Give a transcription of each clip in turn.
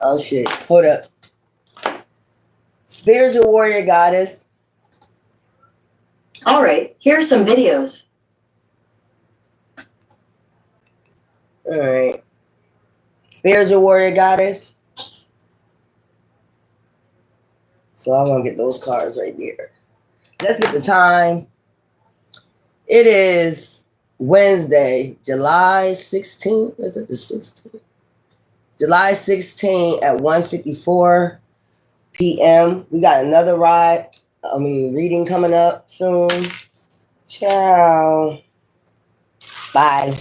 Oh shit. Hold up. Spiritual warrior goddess. All right, here are some videos. All right. Spiritual warrior goddess. So I'm going to get those cards right there. Let's get the time. It is Wednesday, July 16th. Is it the 16th? July 16th at 1:54 p.m. We got another reading coming up soon. Ciao. Bye.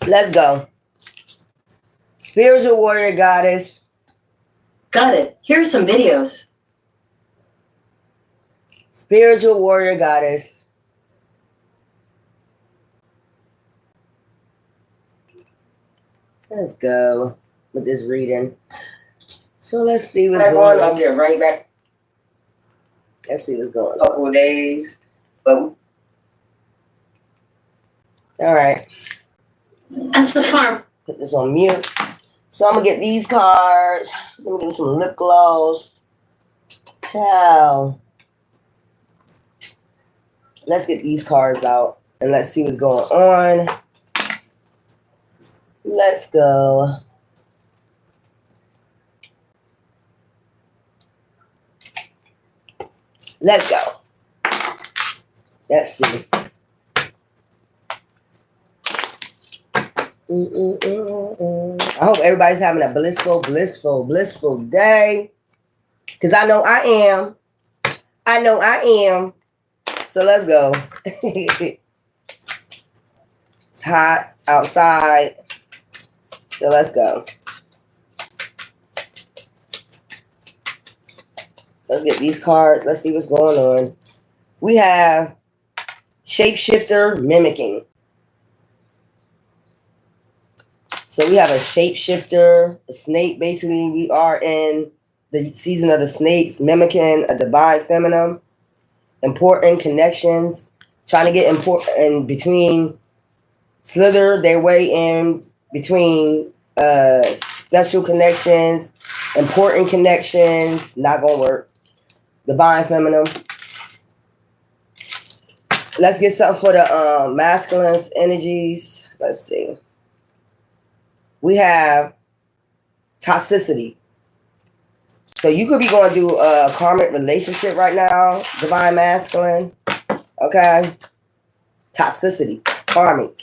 Let's go. Spiritual warrior goddess. Got it. Here are some videos. Spiritual warrior goddess. Let's go with this reading. So let's see what's going on. I'll get right back. Let's see what's going on. A couple of days. But all right. That's the farm. Put this on mute. So I'm gonna get these cards. Let me get some lip gloss. Ciao. Let's get these cards out and let's see what's going on. Let's go. Let's go. Let's see. I hope everybody's having a blissful day. Because I know I am. So let's go. It's hot outside. So let's go. Let's get these cards. Let's see what's going on. We have shapeshifter mimicking. So we have a shapeshifter, a snake. Basically, we are in the season of the snakes, mimicking a divine feminine. Important connections. Trying to get in between, slither their way in between special connections, important connections. Not going to work. Divine feminine. Let's get something for the masculine energies. Let's see. We have toxicity. So you could be going through a karmic relationship right now, divine masculine. Okay. Toxicity, karmic.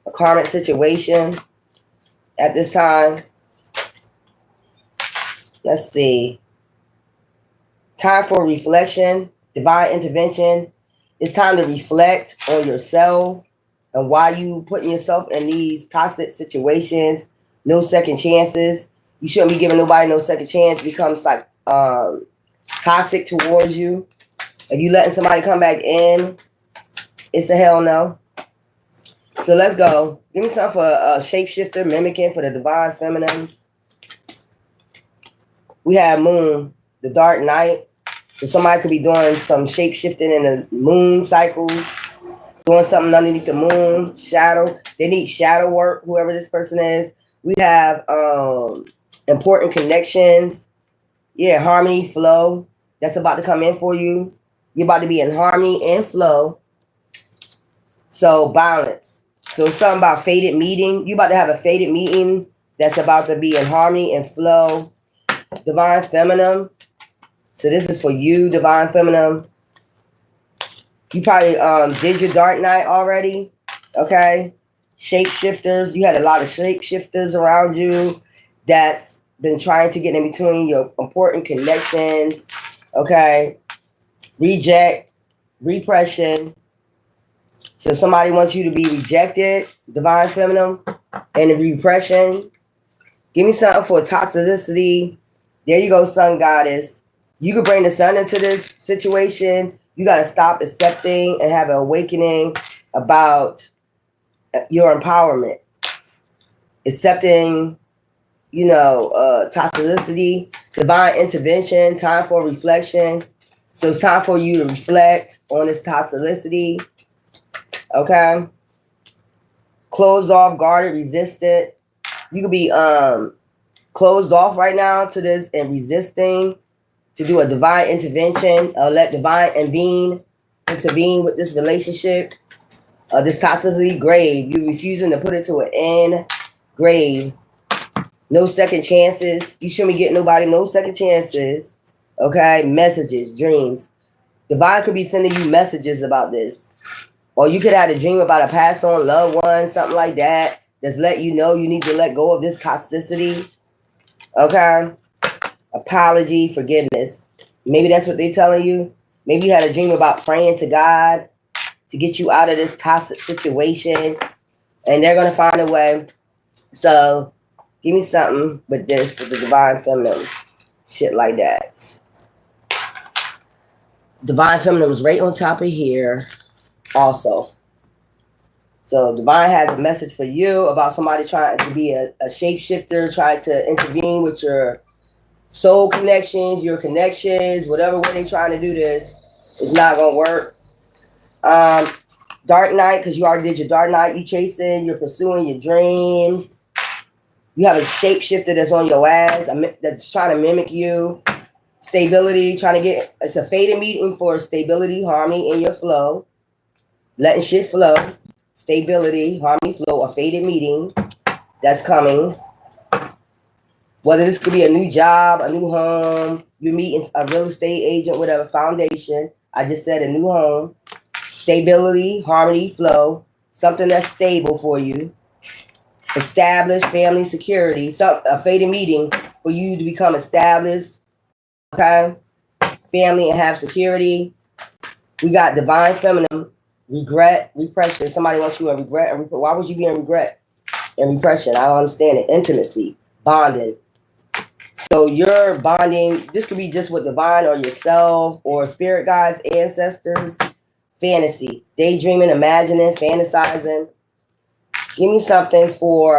A karmic situation at this time. Let's see. Time for reflection, divine intervention. It's time to reflect on yourself and why you putting yourself in these toxic situations. No second chances. You shouldn't be giving nobody no second chance. It becomes like toxic towards you. If you letting somebody come back in, it's a hell no. So let's go. Give me something for a shapeshifter, mimicking for the divine feminines. We have moon, the dark night. So somebody could be doing some shapeshifting in the moon cycles, doing something underneath the moon, shadow. They need shadow work, whoever this person is. We have important connections. Yeah, harmony, flow. That's about to come in for you. You're about to be in harmony and flow. So balance. So something about fated meeting. You're about to have a fated meeting that's about to be in harmony and flow. Divine feminine. So this is for you, divine feminine. You probably did your dark night already. Okay. Shapeshifters. You had a lot of shapeshifters around you that's been trying to get in between your important connections. Okay. Reject. Repression. So somebody wants you to be rejected, divine feminine, and the repression. Give me something for toxicity. There you go, sun goddess. You could bring the sun into this situation. You got to stop accepting and have an awakening about your empowerment. Accepting toxicity, divine intervention, time for reflection. So it's time for you to reflect on this toxicity. Okay. Closed off, guarded, resistant. You could be closed off right now to this and resisting to do a divine intervention. Let divine intervene with this relationship. This toxicity, grave. You refusing to put it to an end. Grave. No second chances. You shouldn't be getting nobody no second chances. Okay. Messages, dreams. Divine could be sending you messages about this. Or you could have a dream about a passed on loved one, something like that. That's let you know you need to let go of this toxicity. Okay. Apology, forgiveness. Maybe that's what they're telling you. Maybe you had a dream about praying to God to get you out of this toxic situation. And they're going to find a way. So give me something with this, with the divine feminine. Shit like that. Divine feminine was right on top of here also. So divine has a message for you about somebody trying to be a shapeshifter, trying to intervene with your soul connections, your connections, whatever way they're trying to do this. It's not going to work. Dark night, because you already did your dark night. You chasing, you're pursuing your dreams. You have a shapeshifter that's on your ass, that's trying to mimic you. Stability, it's a fated meeting for stability, harmony in your flow. Letting shit flow. Stability, harmony, flow, a fated meeting that's coming. Whether this could be a new job, a new home, you're meeting a real estate agent, whatever, foundation. I just said a new home. Stability, harmony, flow, something that's stable for you. Established, family, security, a fated meeting for you to become established, okay? Family and have security. We got divine feminine, regret, repression. Somebody wants you in regret and why would you be in regret and repression? I don't understand it. Intimacy, bonding. So you're bonding. This could be just with divine or yourself or spirit guides, ancestors. Fantasy, daydreaming, imagining, fantasizing. Give me something for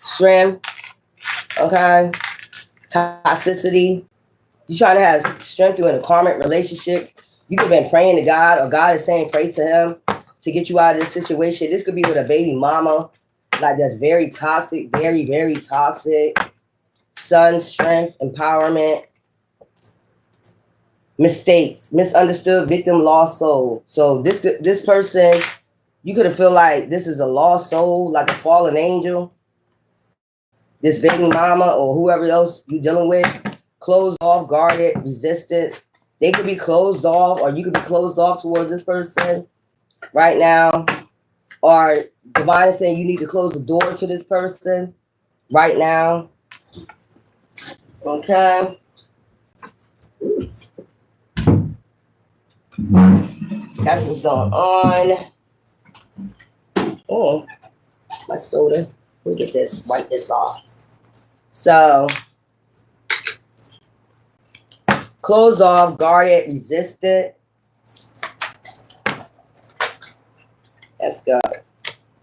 strength, okay? Toxicity. You're trying to have strength through a karmic relationship. You could have been praying to God, or God is saying pray to him to get you out of this situation. This could be with a baby mama, like that's very toxic, very, very toxic. Sun, strength, empowerment. Mistakes, misunderstood, victim, lost soul. So this person, you could have feel like this is a lost soul, like a fallen angel. This baby mama or whoever else you're dealing with, closed off, guarded, resistant. They could be closed off, or you could be closed off towards this person right now. Or divine is saying you need to close the door to this person right now. Okay. That's what's going on. Oh, my soda. Let me get this, wipe this off. So, closed off, guarded, resistant. That's good.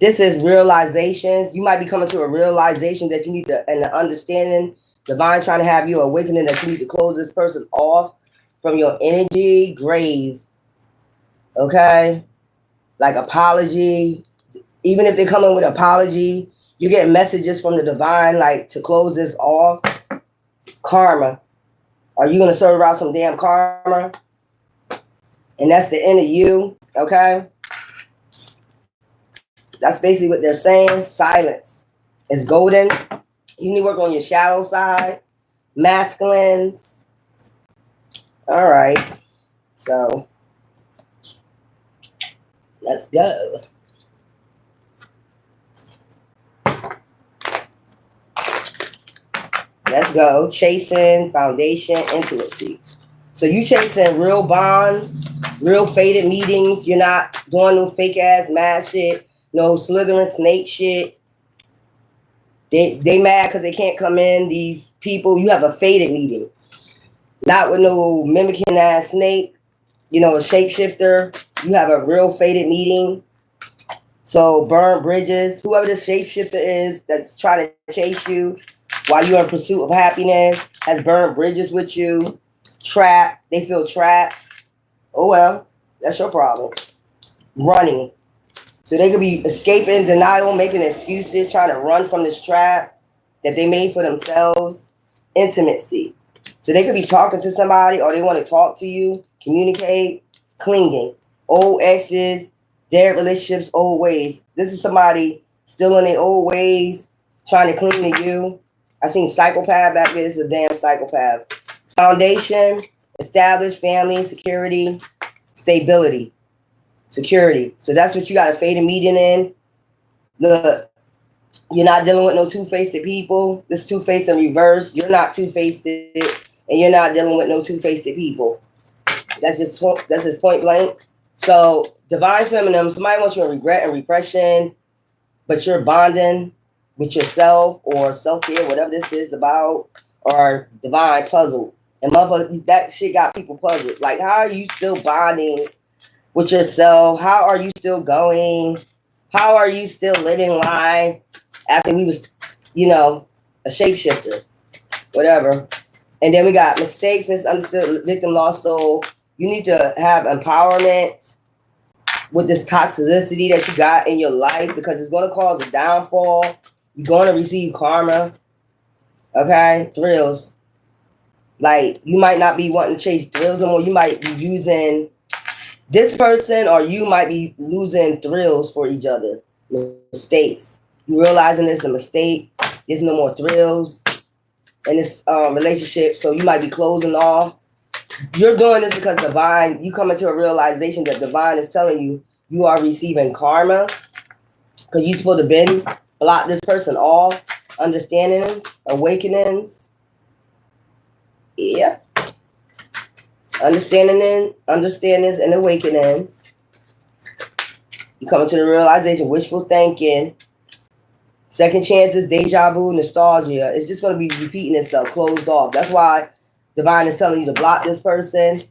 This is realizations. You might be coming to a realization that you need to, and the understanding, divine trying to have you awakening that you need to close this person off from your energy, grave. Okay? Like apology. Even if they come in with apology, you get messages from the divine, like to close this off. Karma. Are you going to serve out some damn karma? And that's the end of you. Okay? That's basically what they're saying. Silence is golden. You need to work on your shadow side. Masculines. All right. So, let's go. Let's go. Chasing, foundation, intimacy. So you chasing real bonds, real fated meetings. You're not doing no fake ass mad shit, no slithering snake shit. They mad because they can't come in. These people, you have a fated meeting. Not with no mimicking ass snake, a shapeshifter. You have a real fated meeting. So burn bridges. Whoever this shapeshifter is that's trying to chase you, while you're in pursuit of happiness, has burned bridges with you, trapped. They feel trapped. Oh well, that's your problem. Running. So they could be escaping, denial, making excuses, trying to run from this trap that they made for themselves. Intimacy. So they could be talking to somebody or they want to talk to you, communicate, clinging. Old exes, dead relationships, old ways. This is somebody still in their old ways, trying to cling to you. I seen psychopath back there. This is a damn psychopath. Foundation, established family, security, stability, security. So that's what you got a faded median in. Look, you're not dealing with no two-faced people. This two-faced in reverse. You're not two-faced, and you're not dealing with no two-faced people. That's just point blank. So divine feminine, somebody wants you in regret and repression, but you're bonding with yourself or self-care, whatever this is about, or divine puzzle. And motherfucker, that shit got people puzzled. Like, how are you still bonding with yourself? How are you still going? How are you still living life after we was, a shapeshifter, whatever. And then we got mistakes, misunderstood, victim, lost soul. You need to have empowerment with this toxicity that you got in your life because it's going to cause a downfall. You're going to receive karma. Okay? Thrills. Like, you might not be wanting to chase thrills no more. You might be using this person or you might be losing thrills for each other. Mistakes. You realizing it's a mistake. There's no more thrills in this relationship. So you might be closing off. You're doing this because divine, you come into a realization that divine is telling you you are receiving karma because you're supposed to been block this person off. Understandings, awakenings. Yeah. Understandings and awakenings. You come into the realization, wishful thinking. Second chances, deja vu, nostalgia. It's just going to be repeating itself, closed off. That's why divine is telling you to block this person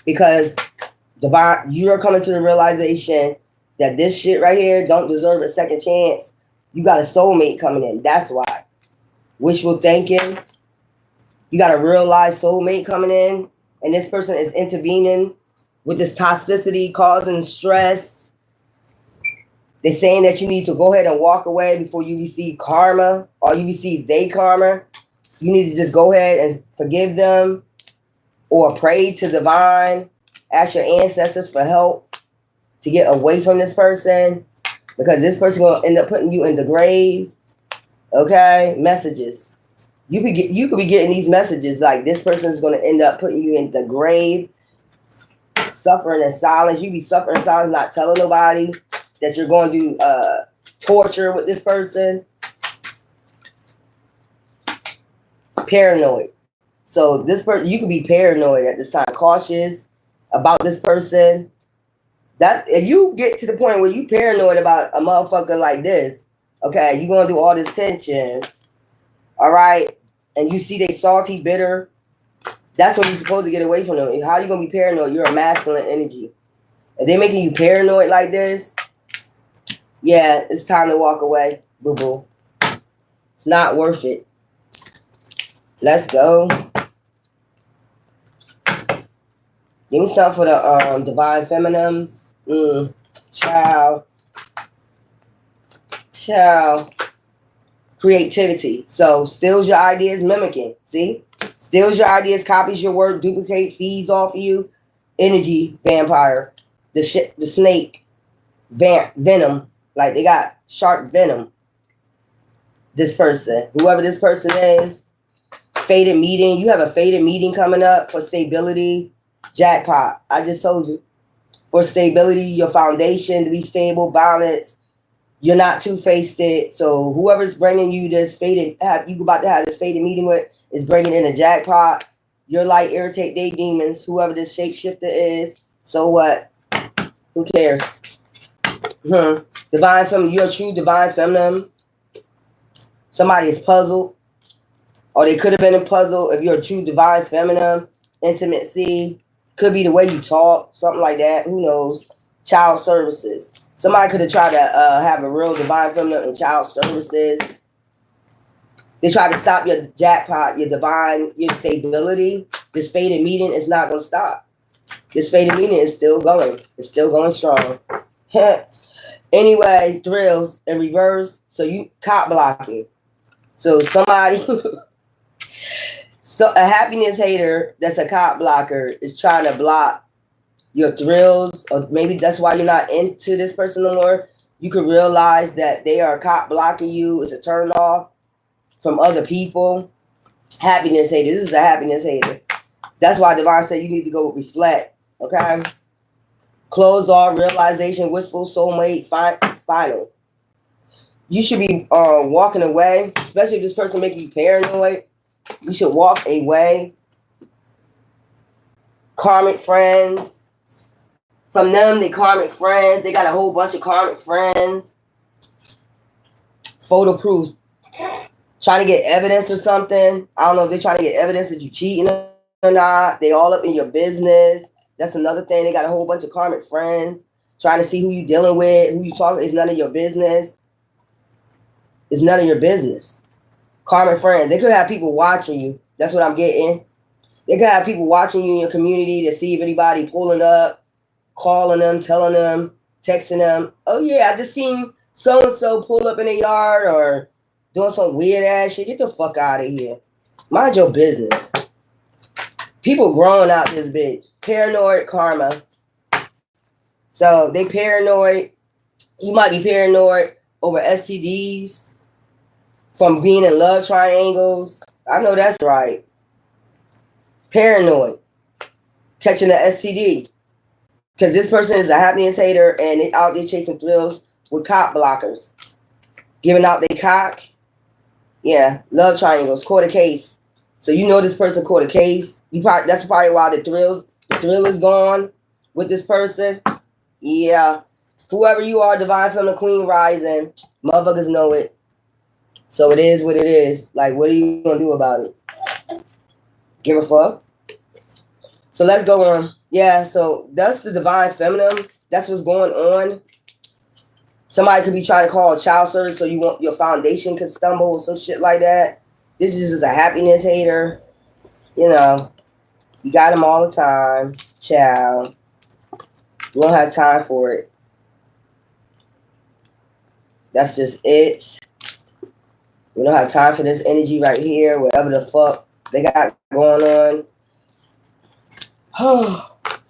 because divine, you're coming to the realization that this shit right here don't deserve a second chance. You got a soulmate coming in. That's why. Wishful thinking. You got a real life soulmate coming in, and this person is intervening with this toxicity, causing stress. They're saying that you need to go ahead and walk away before you receive karma or you receive their karma. You need to just go ahead and forgive them or pray to divine. Ask your ancestors for help to get away from this person because this person going to end up putting you in the grave. Okay? Messages. You could be getting these messages like this person is going to end up putting you in the grave. Suffering in silence. You be suffering in silence, not telling nobody that you're going to do torture with this person. Paranoid. So this person, you could be paranoid at this time, cautious about this person. That if you get to the point where you paranoid about a motherfucker like this, okay, you're gonna do all this tension, all right, and you see they salty, bitter. That's when you're supposed to get away from them. How you gonna be paranoid? You're a masculine energy. If they're making you paranoid like this, yeah, it's time to walk away, boo boo. It's not worth it. Let's go. Give me something for the divine feminines. Child. Creativity. So steals your ideas, mimicking. See? Steals your ideas, copies your work, duplicates, feeds off of you. Energy vampire. The snake. Venom. Like they got sharp venom. This person. Whoever this person is. Fated meeting. You have a fated meeting coming up for stability. Jackpot. I just told you. For stability, your foundation to be stable, balance. You're not two-faced it. So whoever's bringing you this fated, you about to have this fated meeting with, is bringing in a jackpot. Your light irritate their demons. Whoever this shapeshifter is. So what? Who cares? Divine feminine. You're a true divine feminine. Somebody is puzzled. Or they could have been in puzzle. If you're a true divine feminine. Intimacy. Could be the way you talk. Something like that. Who knows? Child services. Somebody could have tried to have a real divine feminine in child services. They try to stop your jackpot, your divine, your stability. This fated meeting is not going to stop. This fated meeting is still going. It's still going strong. Anyway, thrills in reverse. So you cop blocking. So somebody, so a happiness hater that's a cop blocker is trying to block your thrills, or maybe that's why you're not into this person no more. You could realize that they are cop blocking you. It's a turn off from other people. Happiness hater. This is a happiness hater. That's why Divine said you need to go reflect. Okay. Closed off, realization, wistful, soulmate, final. You should be walking away, especially if this person making you paranoid. You should walk away. Karmic friends. From them, they karmic friends. They got a whole bunch of karmic friends. Photo proof. Trying to get evidence or something. I don't know if they're trying to get evidence that you cheating or not. They all up in your business. That's another thing. They got a whole bunch of karmic friends. Trying to see who you dealing with, who you talking. It's none of your business. It's none of your business. Karmic friends. They could have people watching you. That's what I'm getting. They could have people watching you in your community to see if anybody pulling up, calling them, telling them, texting them. Oh yeah, I just seen so-and-so pull up in the yard or doing some weird ass shit. Get the fuck out of here. Mind your business. People growing out this bitch. Paranoid karma. So they paranoid. You might be paranoid over STDs from being in love triangles. I know that's right. Paranoid. Catching the STD. Because this person is a happiness hater and they out there chasing thrills with cock blockers. Giving out their cock. Yeah, love triangles. Caught a case. So you know this person caught a case. That's probably why the thrill is gone with this person. Yeah. Whoever you are, divine feminine queen rising, motherfuckers know it. So it is what it is. Like, what are you gonna do about it? Give a fuck? So let's go on. Yeah, so that's the divine feminine. That's what's going on. Somebody could be trying to call a child service so you want your foundation could stumble or some shit like that. This is just a happiness hater. You know, you got them all the time. Child. You don't have time for it. That's just it. We don't have time for this energy right here, whatever the fuck they got going on.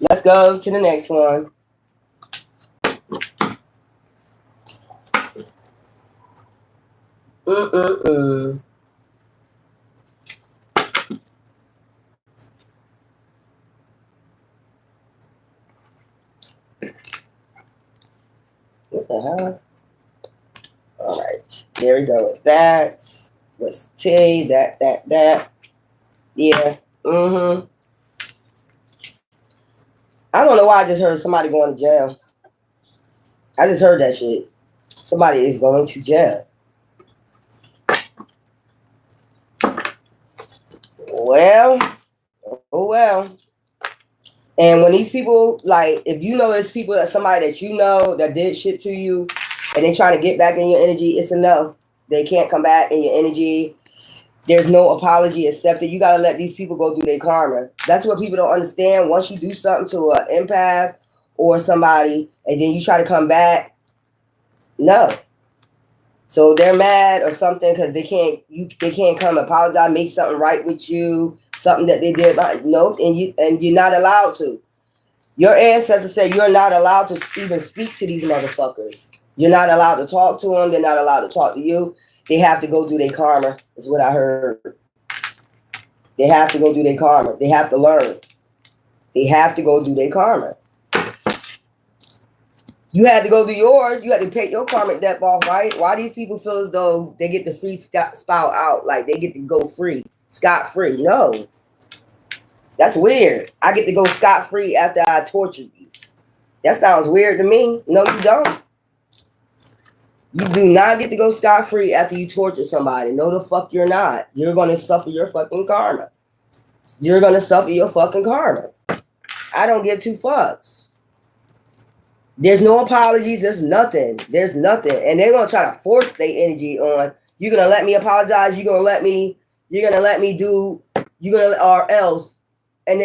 Let's go to the next one. What the hell? All right, there we go with that. Let's T, that. Yeah. I don't know why I just heard somebody going to jail. I just heard that shit. Somebody is going to jail. Well, oh well. And when these people, like, if you know it's people that somebody that you know that did shit to you and they trying to get back in your energy, it's a no. They can't come back in your energy. There's no apology accepted. You got to let these people go through their karma. That's what people don't understand. Once you do something to an empath or somebody and then you try to come back, no. So they're mad or something because they can't come apologize, make something right with you, something that they did. No, and you're not allowed to. Your ancestors said you're not allowed to even speak to these motherfuckers. You're not allowed to talk to them. They're not allowed to talk to you. They have to go through their karma, is what I heard. They have to go through their karma. They have to learn. They have to go through their karma. You had to go through yours. You had to pay your karmic debt off, right? Why these people feel as though they get the free spout out, like they get to go free, scot-free? No. That's weird. I get to go scot-free after I tortured you. That sounds weird to me. No, you don't. You do not get to go scot-free after you torture somebody. No, the fuck you're not. You're going to suffer your fucking karma. You're going to suffer your fucking karma. I don't give two fucks. There's no apologies. There's nothing. And they're going to try to force their energy on You're gonna let me apologize. You're gonna let me do. Or else. And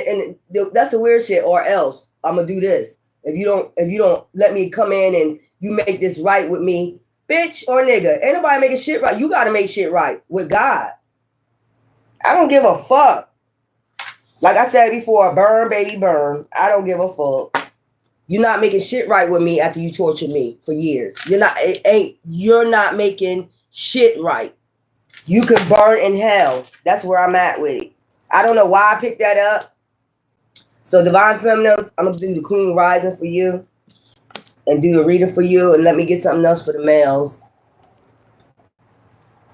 that's the weird shit. Or else I'm gonna do this. If you don't let me come in and you make this right with me, bitch or nigga, ain't nobody making shit right. You gotta make shit right with God. I don't give a fuck. Like I said before, burn, baby, burn. I don't give a fuck. You're not making shit right with me after you tortured me for years. You're not making shit right. You can burn in hell. That's where I'm at with it. I don't know why I picked that up. So Divine Feminines, I'm gonna do the Queen Rising for you and do the reading for you, and let me get something else for the males.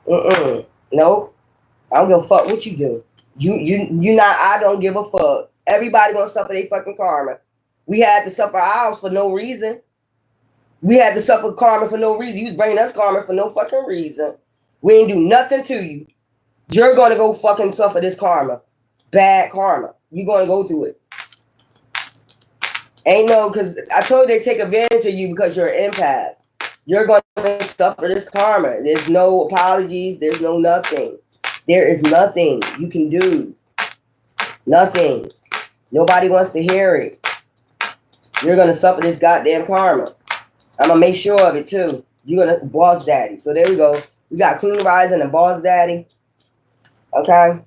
Nope. I don't give a fuck what you do. You not. I don't give a fuck. Everybody gonna suffer their fucking karma. We had to suffer ours for no reason. We had to suffer karma for no reason. You was bringing us karma for no fucking reason. We ain't do nothing to you. You're gonna go fucking suffer this karma. Bad karma. You're gonna go through it. Ain't no, because I told you they take advantage of you because you're an empath. You're gonna suffer this karma. There's no apologies. There's no nothing. There is nothing you can do. Nothing. Nobody wants to hear it. You're going to suffer this goddamn karma. I'm going to make sure of it too. You're going to boss daddy. So there we go. We got Queen Rising and boss daddy. Okay.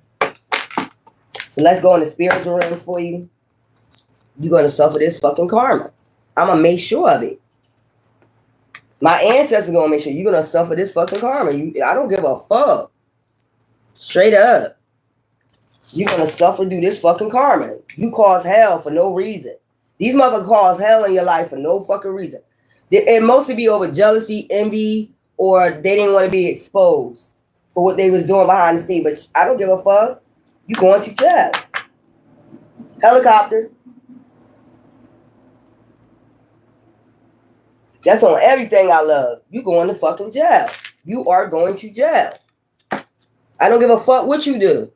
So let's go in the spiritual realms for you. You're going to suffer this fucking karma. I'm going to make sure of it. My ancestors are going to make sure you're going to suffer this fucking karma. I don't give a fuck. Straight up. You're going to suffer through this fucking karma. You cause hell for no reason. These motherfuckers cause hell in your life for no fucking reason. It mostly be over jealousy, envy, or they didn't want to be exposed for what they was doing behind the scene. But I don't give a fuck. You going to jail. Helicopter. That's on everything I love. You going to fucking jail. You are going to jail. I don't give a fuck what you do.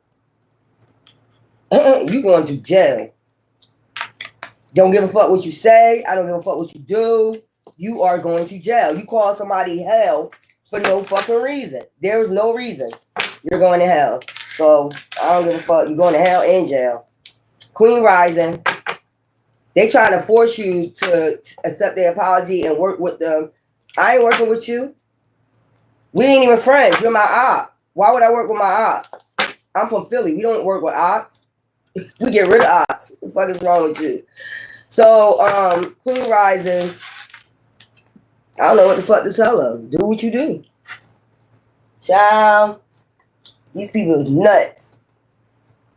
You going to jail. Don't give a fuck what you say. I don't give a fuck what you do. You are going to jail. You call somebody hell for no fucking reason. There is no reason. You're going to hell. So I don't give a fuck. You're going to hell and jail. Queen Rising. They trying to force you to accept their apology and work with them. I ain't working with you. We ain't even friends. You're my op. Why would I work with my op? I'm from Philly. We don't work with ops. We get rid of ops. What the fuck is wrong with you? So, Queen Risings, I don't know what the fuck to tell them. Do what you do. Child, these people is nuts.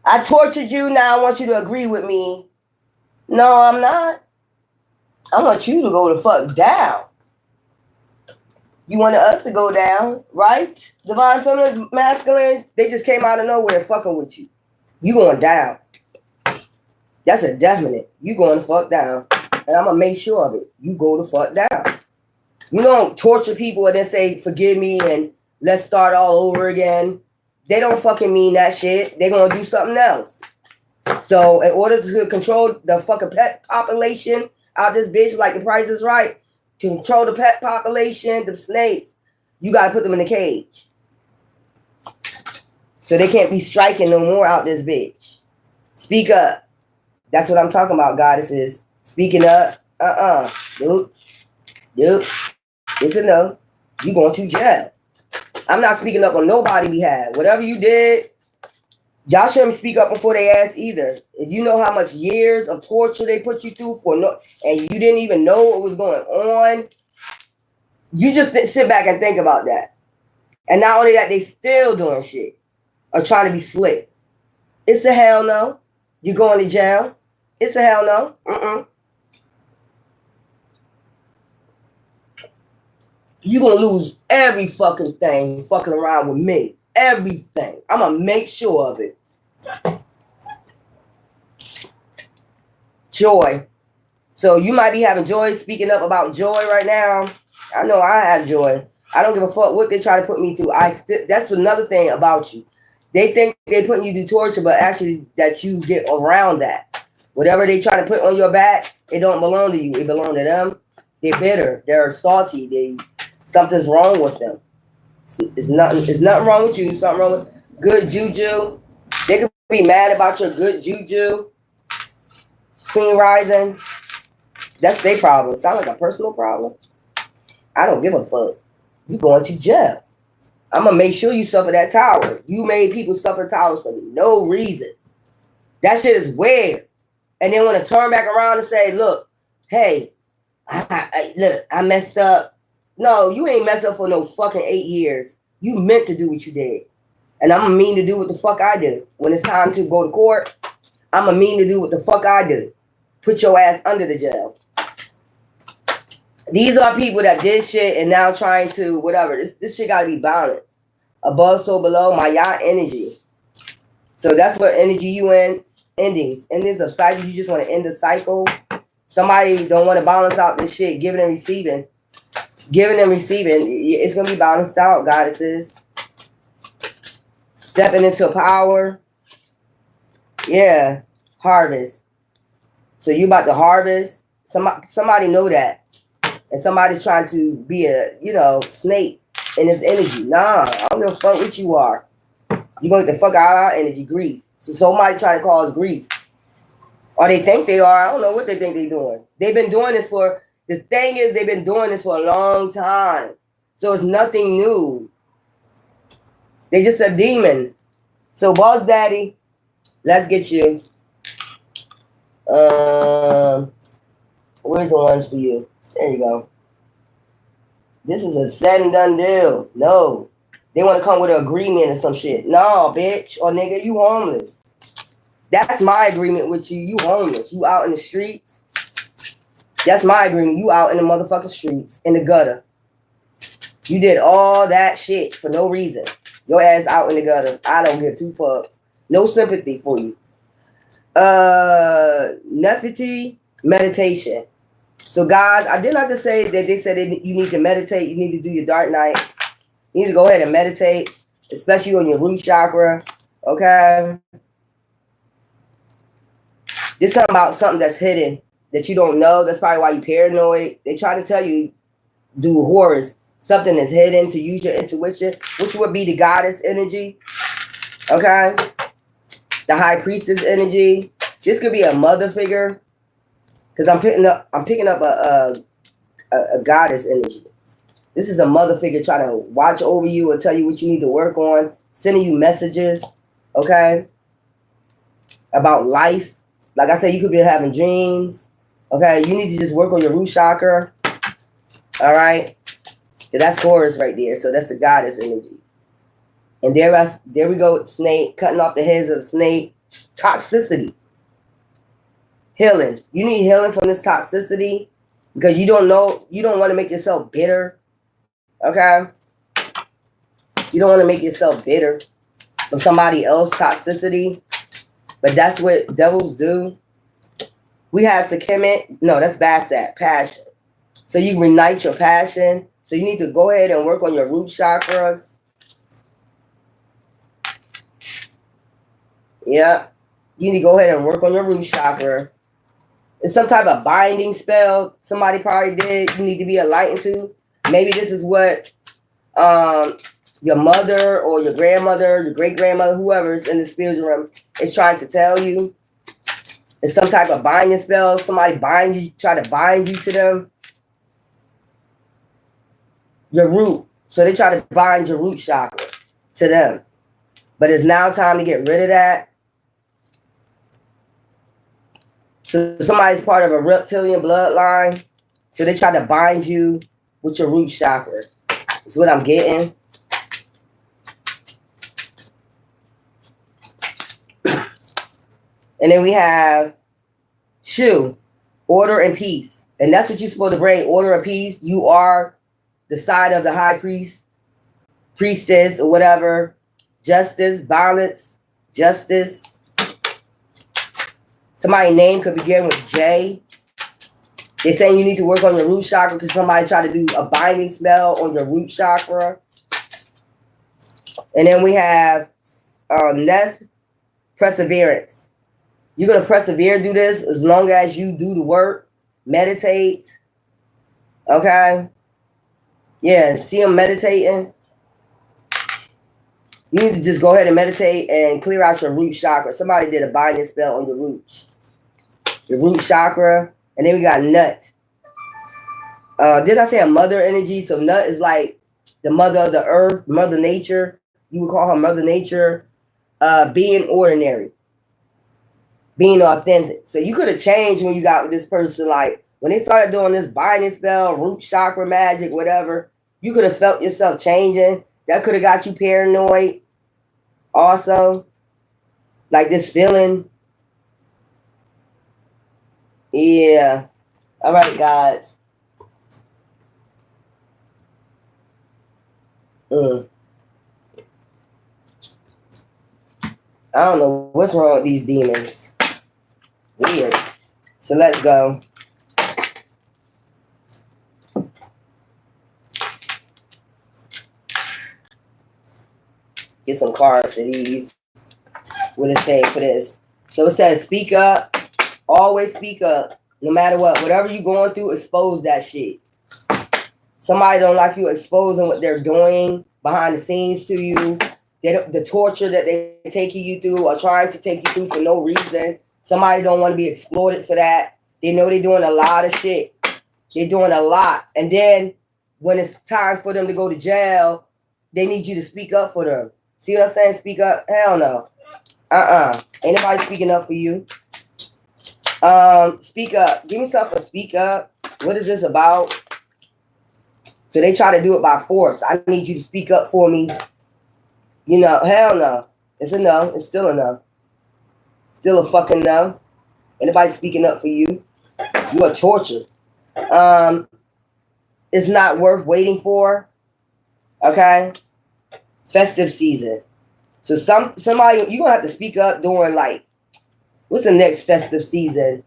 I tortured you. Now I want you to agree with me. No, I'm not. I want you to go the fuck down. You wanted us to go down, right? Divine Feminine Masculines, they just came out of nowhere fucking with you. You going down. That's a definite. You going the fuck down. And I'm going to make sure of it. You go the fuck down. You don't torture people and then say, forgive me and let's start all over again. They don't fucking mean that shit. They're going to do something else. So in order to control the fucking pet population out this bitch, like the Price is Right, to control the pet population, the snakes, you got to put them in a cage. So they can't be striking no more out this bitch. Speak up. That's what I'm talking about, goddesses. Speaking up. Nope. It's a no. You going to jail. I'm not speaking up on nobody's behalf. Whatever you did, y'all shouldn't speak up before they ask either. If you know how much years of torture they put you through and you didn't even know what was going on, you just sit back and think about that. And not only that, they still doing shit or trying to be slick. It's a hell no. You going to jail? It's a hell no. You're going to lose every fucking thing fucking around with me. Everything. I'm going to make sure of it. Joy. So you might be having joy, speaking up about joy right now. I know I have joy. I don't give a fuck what they try to put me through. That's another thing about you. They think they putting you through torture, but actually that you get around that. Whatever they try to put on your back, it don't belong to you. It belong to them. They're bitter. They're salty. Something's wrong with them. It's nothing wrong with you. Something wrong with good juju. They could be mad about your good juju. Queen rising. That's their problem. Sound like a personal problem. I don't give a fuck. You going to jail. I'm gonna make sure you suffer that tower. You made people suffer towers for no reason. That shit is weird. And then want to turn back around and say, look, hey, I messed up. No, you ain't messed up for no fucking 8 years. You meant to do what you did. And I'm mean to do what the fuck I do. When it's time to go to court, I'm a mean to do what the fuck I do. Put your ass under the jail. These are people that did shit and now trying to whatever. This shit gotta be balanced. Above, so below, my yacht energy. So that's what energy you in. Endings of cycles. You just want to end the cycle. Somebody don't want to balance out this shit. Giving and receiving. It's gonna be balanced out, goddesses. Stepping into power. Yeah. Harvest. So you about to harvest. Somebody know that. And somebody's trying to be a, snake in this energy. Nah, I don't give a fuck what you are. You're going to get the fuck out of our energy, grief. So somebody trying to cause grief. Or they think they are. I don't know what they think they're doing. They've been doing this the thing is they've been doing this for a long time. So it's nothing new. They just a demon. So boss daddy, let's get you. Where's the ones for you? There you go. This is a said and done deal. No. They want to come with an agreement or some shit. No, bitch or nigga, you homeless. That's my agreement with you. You homeless. You out in the streets. That's my agreement. You out in the motherfucking streets, in the gutter. You did all that shit for no reason. Your ass out in the gutter. I don't give two fucks. No sympathy for you. Nephity, meditation. So guys, I did not just say that they said you need to meditate. You need to do your dark night. You need to go ahead and meditate, especially on your root chakra. Okay? This is something about something that's hidden that you don't know. That's probably why you're paranoid. They try to tell you do horrors. Something that's hidden to use your intuition, which would be the goddess energy. Okay? The high priestess energy. This could be a mother figure. Because I'm picking up a goddess energy. This is a mother figure trying to watch over you or tell you what you need to work on, sending you messages, okay, about life. Like I said, you could be having dreams, okay. You need to just work on your root chakra, all right. That's Horus right there, so that's the goddess energy. And there we go, snake, cutting off the heads of the snake. Toxicity. Healing. You need healing from this toxicity because you don't want to make yourself bitter. Okay? You don't want to make yourself bitter from somebody else's toxicity. But that's what devils do. We have Sekhemet. No, that's Basat, passion. So you ignite your passion. So you need to go ahead and work on your root chakras. Yeah. You need to go ahead and work on your root chakra. It's some type of binding spell somebody probably did. You need to be enlightened to. Maybe this is what your mother or your grandmother, your great-grandmother, whoever is in the spiritual realm is trying to tell you. It's some type of binding spell. Somebody bind you, try to bind you to them. Your root. So they try to bind your root chakra to them. But it's now time to get rid of that. So somebody's part of a reptilian bloodline. So they try to bind you with your root chakra. That's what I'm getting. And then we have Shu, order and peace. And that's what you're supposed to bring, order and peace. You are the side of the high priest, priestess, or whatever. Justice, balance, justice. Somebody's name could begin with J. They're saying you need to work on your root chakra because somebody tried to do a binding spell on your root chakra. And then we have Neth, perseverance. You're going to persevere, do this as long as you do the work, meditate. Okay? Yeah, see them meditating. You need to just go ahead and meditate and clear out your root chakra. Somebody did a binding spell on your roots. Your root chakra. And then we got nut. Did I say a mother energy? So nut is like the mother of the earth, mother nature. You would call her mother nature. Being ordinary. Being authentic. So you could have changed when you got with this person. Like when they started doing this binding spell, root chakra magic, whatever, you could have felt yourself changing. That could have got you paranoid. Also, like this feeling. Yeah. All right, guys. I don't know what's wrong with these demons. Weird. So let's go. Get some cards for these. What it say for this? So it says, speak up. Always speak up. No matter what. Whatever you're going through, expose that shit. Somebody don't like you exposing what they're doing behind the scenes to you. The torture that they're taking you through or trying to take you through for no reason. Somebody don't want to be exploited for that. They know they're doing a lot of shit. They're doing a lot. And then when it's time for them to go to jail, they need you to speak up for them. See what I'm saying? Speak up? Hell no. Ain't nobody speaking up for you. Speak up. Give me something to speak up. What is this about? So they try to do it by force. I need you to speak up for me. You know, hell no. It's a no. It's still a no. Still a fucking no. Anybody speaking up for you? You are tortured. It's not worth waiting for. Okay? Festive season. So somebody, you're gonna have to speak up during like, what's the next festive season?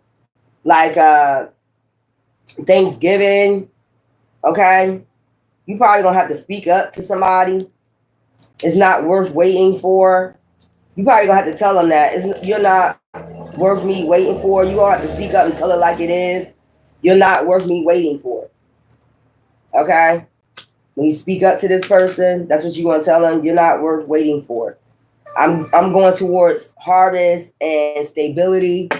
Like Thanksgiving. Okay? You probably gonna have to speak up to somebody. It's not worth waiting for. You probably gonna have to tell them that you're not worth me waiting for. You gonna have to speak up and tell it like it is. You're not worth me waiting for. Okay? When you speak up to this person, that's what you want to tell them. You're not worth waiting for. I'm going towards harvest and stability.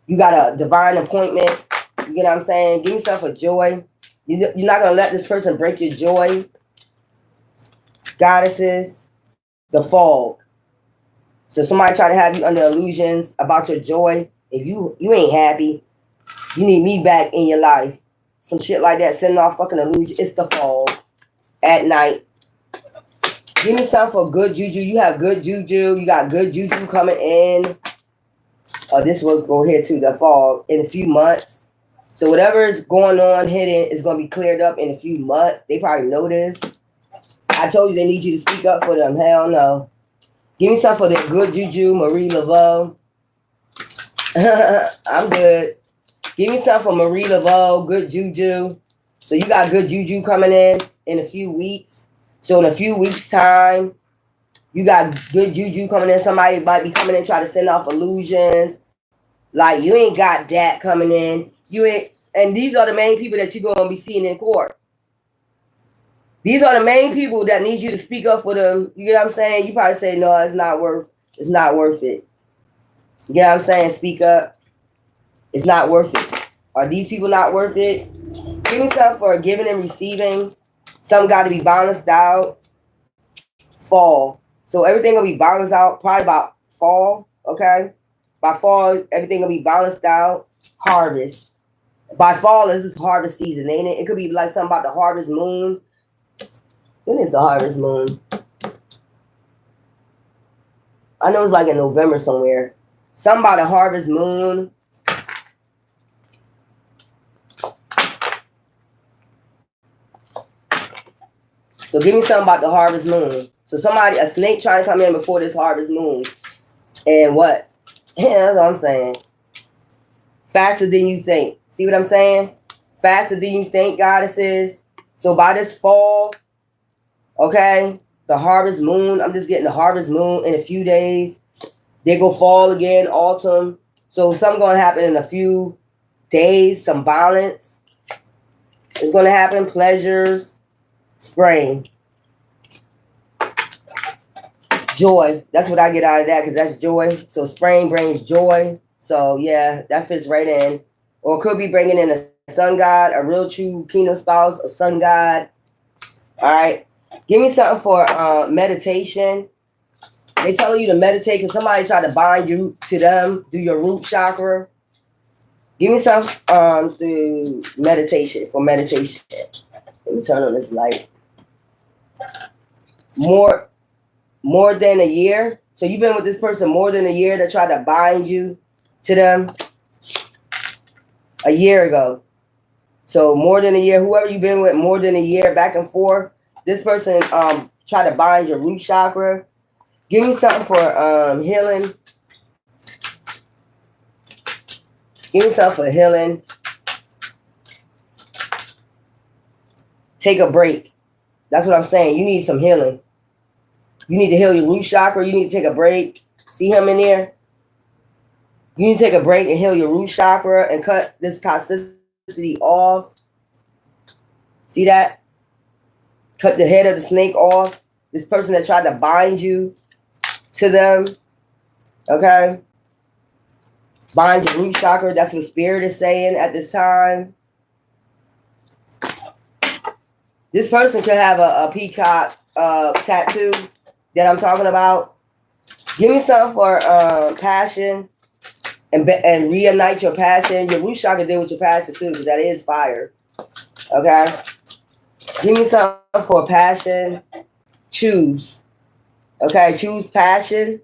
You got a divine appointment. You get what I'm saying? Give yourself a joy. You're not going to let this person break your joy. Goddesses, the fog. So somebody try to have you under illusions about your joy. If you ain't happy, you need me back in your life. Some shit like that, sending off fucking illusion. It's the fog at night. Give me something for good juju. You have good juju. You got good juju coming in. This one's go here too, the fog, in a few months. So whatever is going on hidden is going to be cleared up in a few months. They probably know this. I told you they need you to speak up for them. Hell no. Give me something for the good juju, Marie Laveau. I'm good. Give me something for Marie Laveau, good juju. So you got good juju coming in a few weeks. So in a few weeks' time, you got good juju coming in. Somebody might be coming in trying to send off illusions. Like you ain't got that coming in. You ain't, and these are the main people that you're gonna be seeing in court. These are the main people that need you to speak up for them. You get what I'm saying? You probably say, no, it's not worth it. You get what I'm saying? Speak up. It's not worth it. Are these people not worth it? Give me something for giving and receiving. Something got to be balanced out. Fall. So everything will be balanced out probably about fall. Okay? By fall, everything will be balanced out. Harvest. By fall, this is harvest season, ain't it? It could be like something about the harvest moon. When is the harvest moon? I know it's like in November somewhere. Something about the harvest moon. So give me something about the harvest moon. So a snake trying to come in before this harvest moon. And what? Yeah, that's what I'm saying. Faster than you think. See what I'm saying? Faster than you think, goddesses. So by this fall, okay, the harvest moon, I'm just getting the harvest moon in a few days. They go fall again, autumn. So something going to happen in a few days, some balance. It's going to happen, pleasures, spring. Joy. That's what I get out of that, because that's joy. So spring brings joy. So yeah, that fits right in. Or it could be bringing in a sun god, a real true kingdom spouse, a sun god. All right. Give me something for meditation. They telling you to meditate because somebody tried to bind you to them, do your root chakra. Give me some through meditation, for meditation. Let me turn on this light. More than a year. So you've been with this person more than a year that tried to bind you to them a year ago. So more than a year, whoever you've been with more than a year, back and forth. This person tried to bind your root chakra. Give me something for healing. Give me something for healing. Take a break. That's what I'm saying. You need some healing. You need to heal your root chakra. You need to take a break. See him in there? You need to take a break and heal your root chakra and cut this toxicity off. See that? Cut the head of the snake off. This person that tried to bind you to them. Okay? Bind your root chakra. That's what Spirit is saying at this time. This person could have a peacock tattoo that I'm talking about. Give me something for passion and reignite your passion. Your root chakra deal with your passion too, because that is fire. Okay? Give me something for passion. Choose. Okay, choose passion.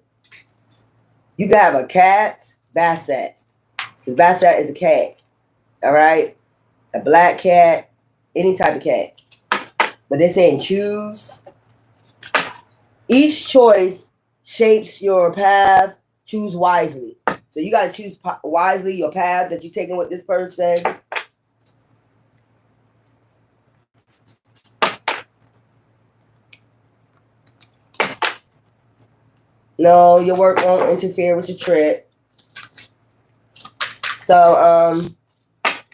You can have a cat, Basset. Because Basset is a cat. All right? A black cat, any type of cat. But they're saying choose. Each choice shapes your path. Choose wisely. So you got to choose wisely your path that you're taking with this person. No, your work won't interfere with your trip. So,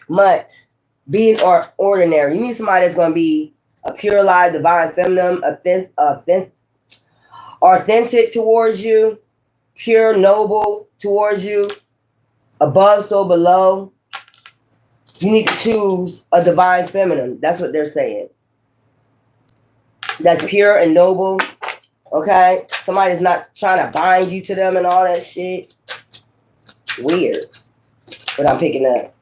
mutt, being ordinary. You need somebody that's going to be a pure light, divine feminine, authentic towards you, pure, noble towards you, above, so below. You need to choose a divine feminine. That's what they're saying. That's pure and noble. Okay? Somebody's not trying to bind you to them and all that shit. Weird. But I'm picking up.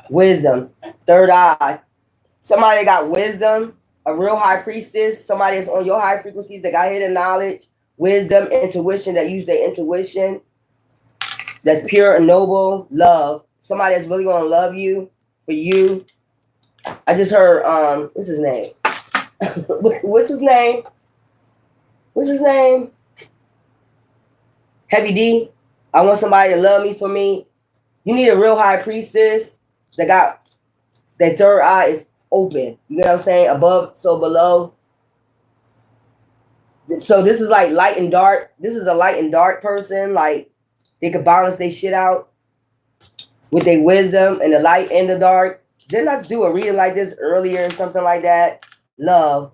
Wisdom. Third eye. Somebody got wisdom. A real high priestess. Somebody that's on your high frequencies that got hidden knowledge. Wisdom, intuition, that use their intuition. That's pure and noble. Love. Somebody that's really going to love you. For you. I just heard, what's his name? What's his name? What's his name? Heavy D. I want somebody to love me for me. You need a real high priestess that got their third eye is open. You know what I'm saying? Above, so below. So this is like light and dark. This is a light and dark person. Like they could balance their shit out with their wisdom and the light and the dark. Didn't I do a reading like this earlier or something like that? Love.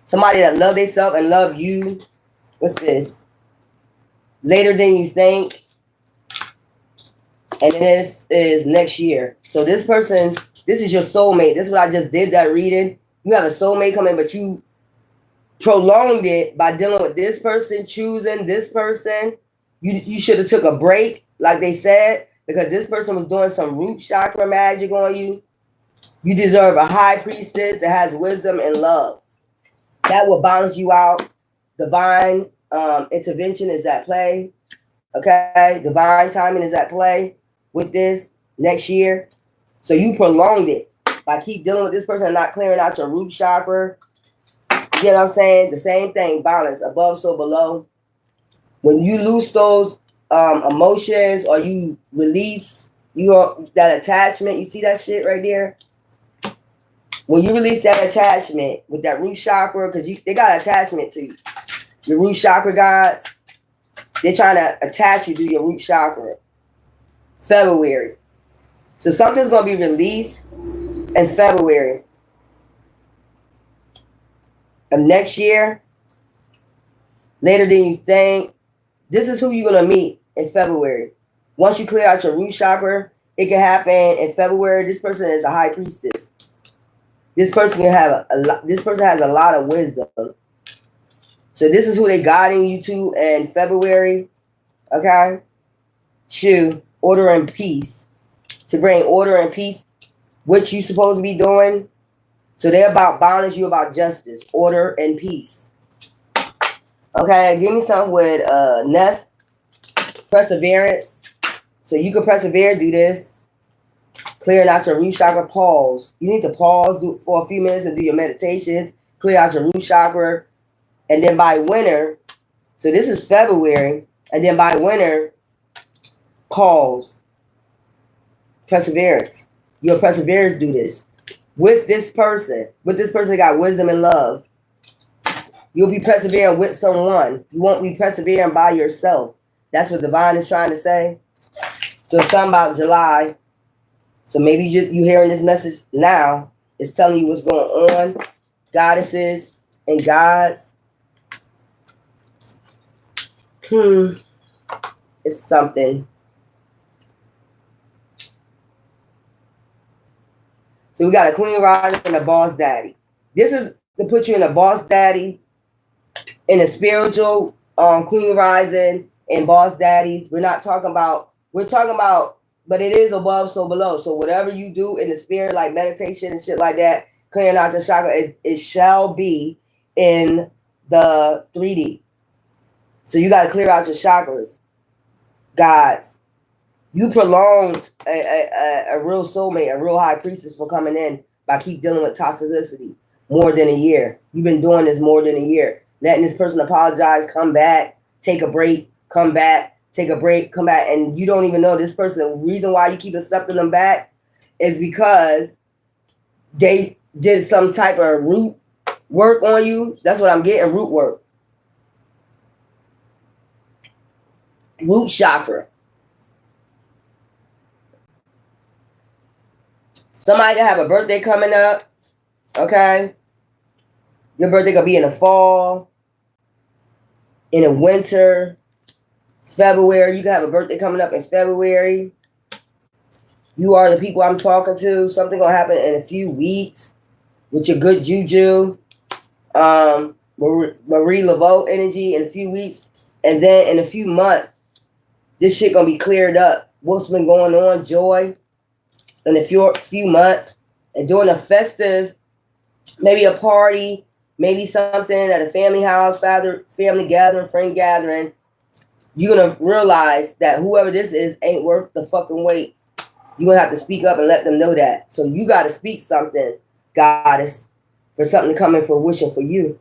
Somebody that love themselves and love you. What's this? Later than you think. And this is next year. So this person, this is your soulmate. This is what I just did that reading. You have a soulmate coming, but you prolonged it by dealing with this person, choosing this person. You should have took a break, like they said, because this person was doing some root chakra magic on you. You deserve a high priestess that has wisdom and love. That will balance you out. Divine intervention is at play. Okay? Divine timing is at play with this next year. So you prolonged it by keep dealing with this person and not clearing out your root chakra. You know what I'm saying? The same thing, balance, above, so below. When you lose those emotions or you release that attachment, you see that shit right there? When you release that attachment with that root chakra, because they got attachment to you. The root chakra gods, they're trying to attach you to your root chakra. February. So something's going to be released in February of next year. later than you think. This is who you're going to meet in February. Once you clear out your root chakra, it can happen in February. This person is a high priestess. This person can have this person has a lot of wisdom. So this is who they guiding you to in February. Okay? Order and peace. To bring order and peace, which you supposed to be doing. So they're about balance, you about justice, order, and peace. Okay, give me something with Neff. Perseverance. So you can persevere, do this. Clearing out your root chakra, pause. You need to pause for a few minutes and do your meditations. Clear out your root chakra. And then by winter, so this is February, and then by winter, pause. Perseverance. Your perseverance do this. With this person that got wisdom and love. You'll be persevering with someone. You won't be persevering by yourself. That's what divine is trying to say. So it's something about July. So maybe you hearing this message now. It's telling you what's going on. Goddesses and gods. It's something. So we got a queen rising and a boss daddy. This is to put you in a boss daddy, in a spiritual queen rising and boss daddies. We're talking about, but it is above, so below. So whatever you do in the spirit, like meditation and shit like that, clearing out your chakra, it shall be in the 3D. So you got to clear out your chakras. Guys, you prolonged a real soulmate, a real high priestess for coming in by keep dealing with toxicity more than a year. You've been doing this more than a year. Letting this person apologize, come back, take a break, come back, take a break, come back. And you don't even know this person. The reason why you keep accepting them back is because they did some type of root work on you. That's what I'm getting, root work. Root chakra. Somebody that have a birthday coming up, okay? Your birthday gonna be in the fall, in the winter, February. You can have a birthday coming up in February. You are the people I'm talking to. Something gonna happen in a few weeks with your good juju. Marie Laveau energy in a few weeks. And then in a few months, this shit gonna be cleared up. What's been going on, Joy? In a few months, and doing a festive, maybe a party, maybe something at a family house, family gathering, friend gathering, you're going to realize that whoever this is ain't worth the fucking wait. You're going to have to speak up and let them know that. So you got to speak something, goddess, for something to come in fruition for you.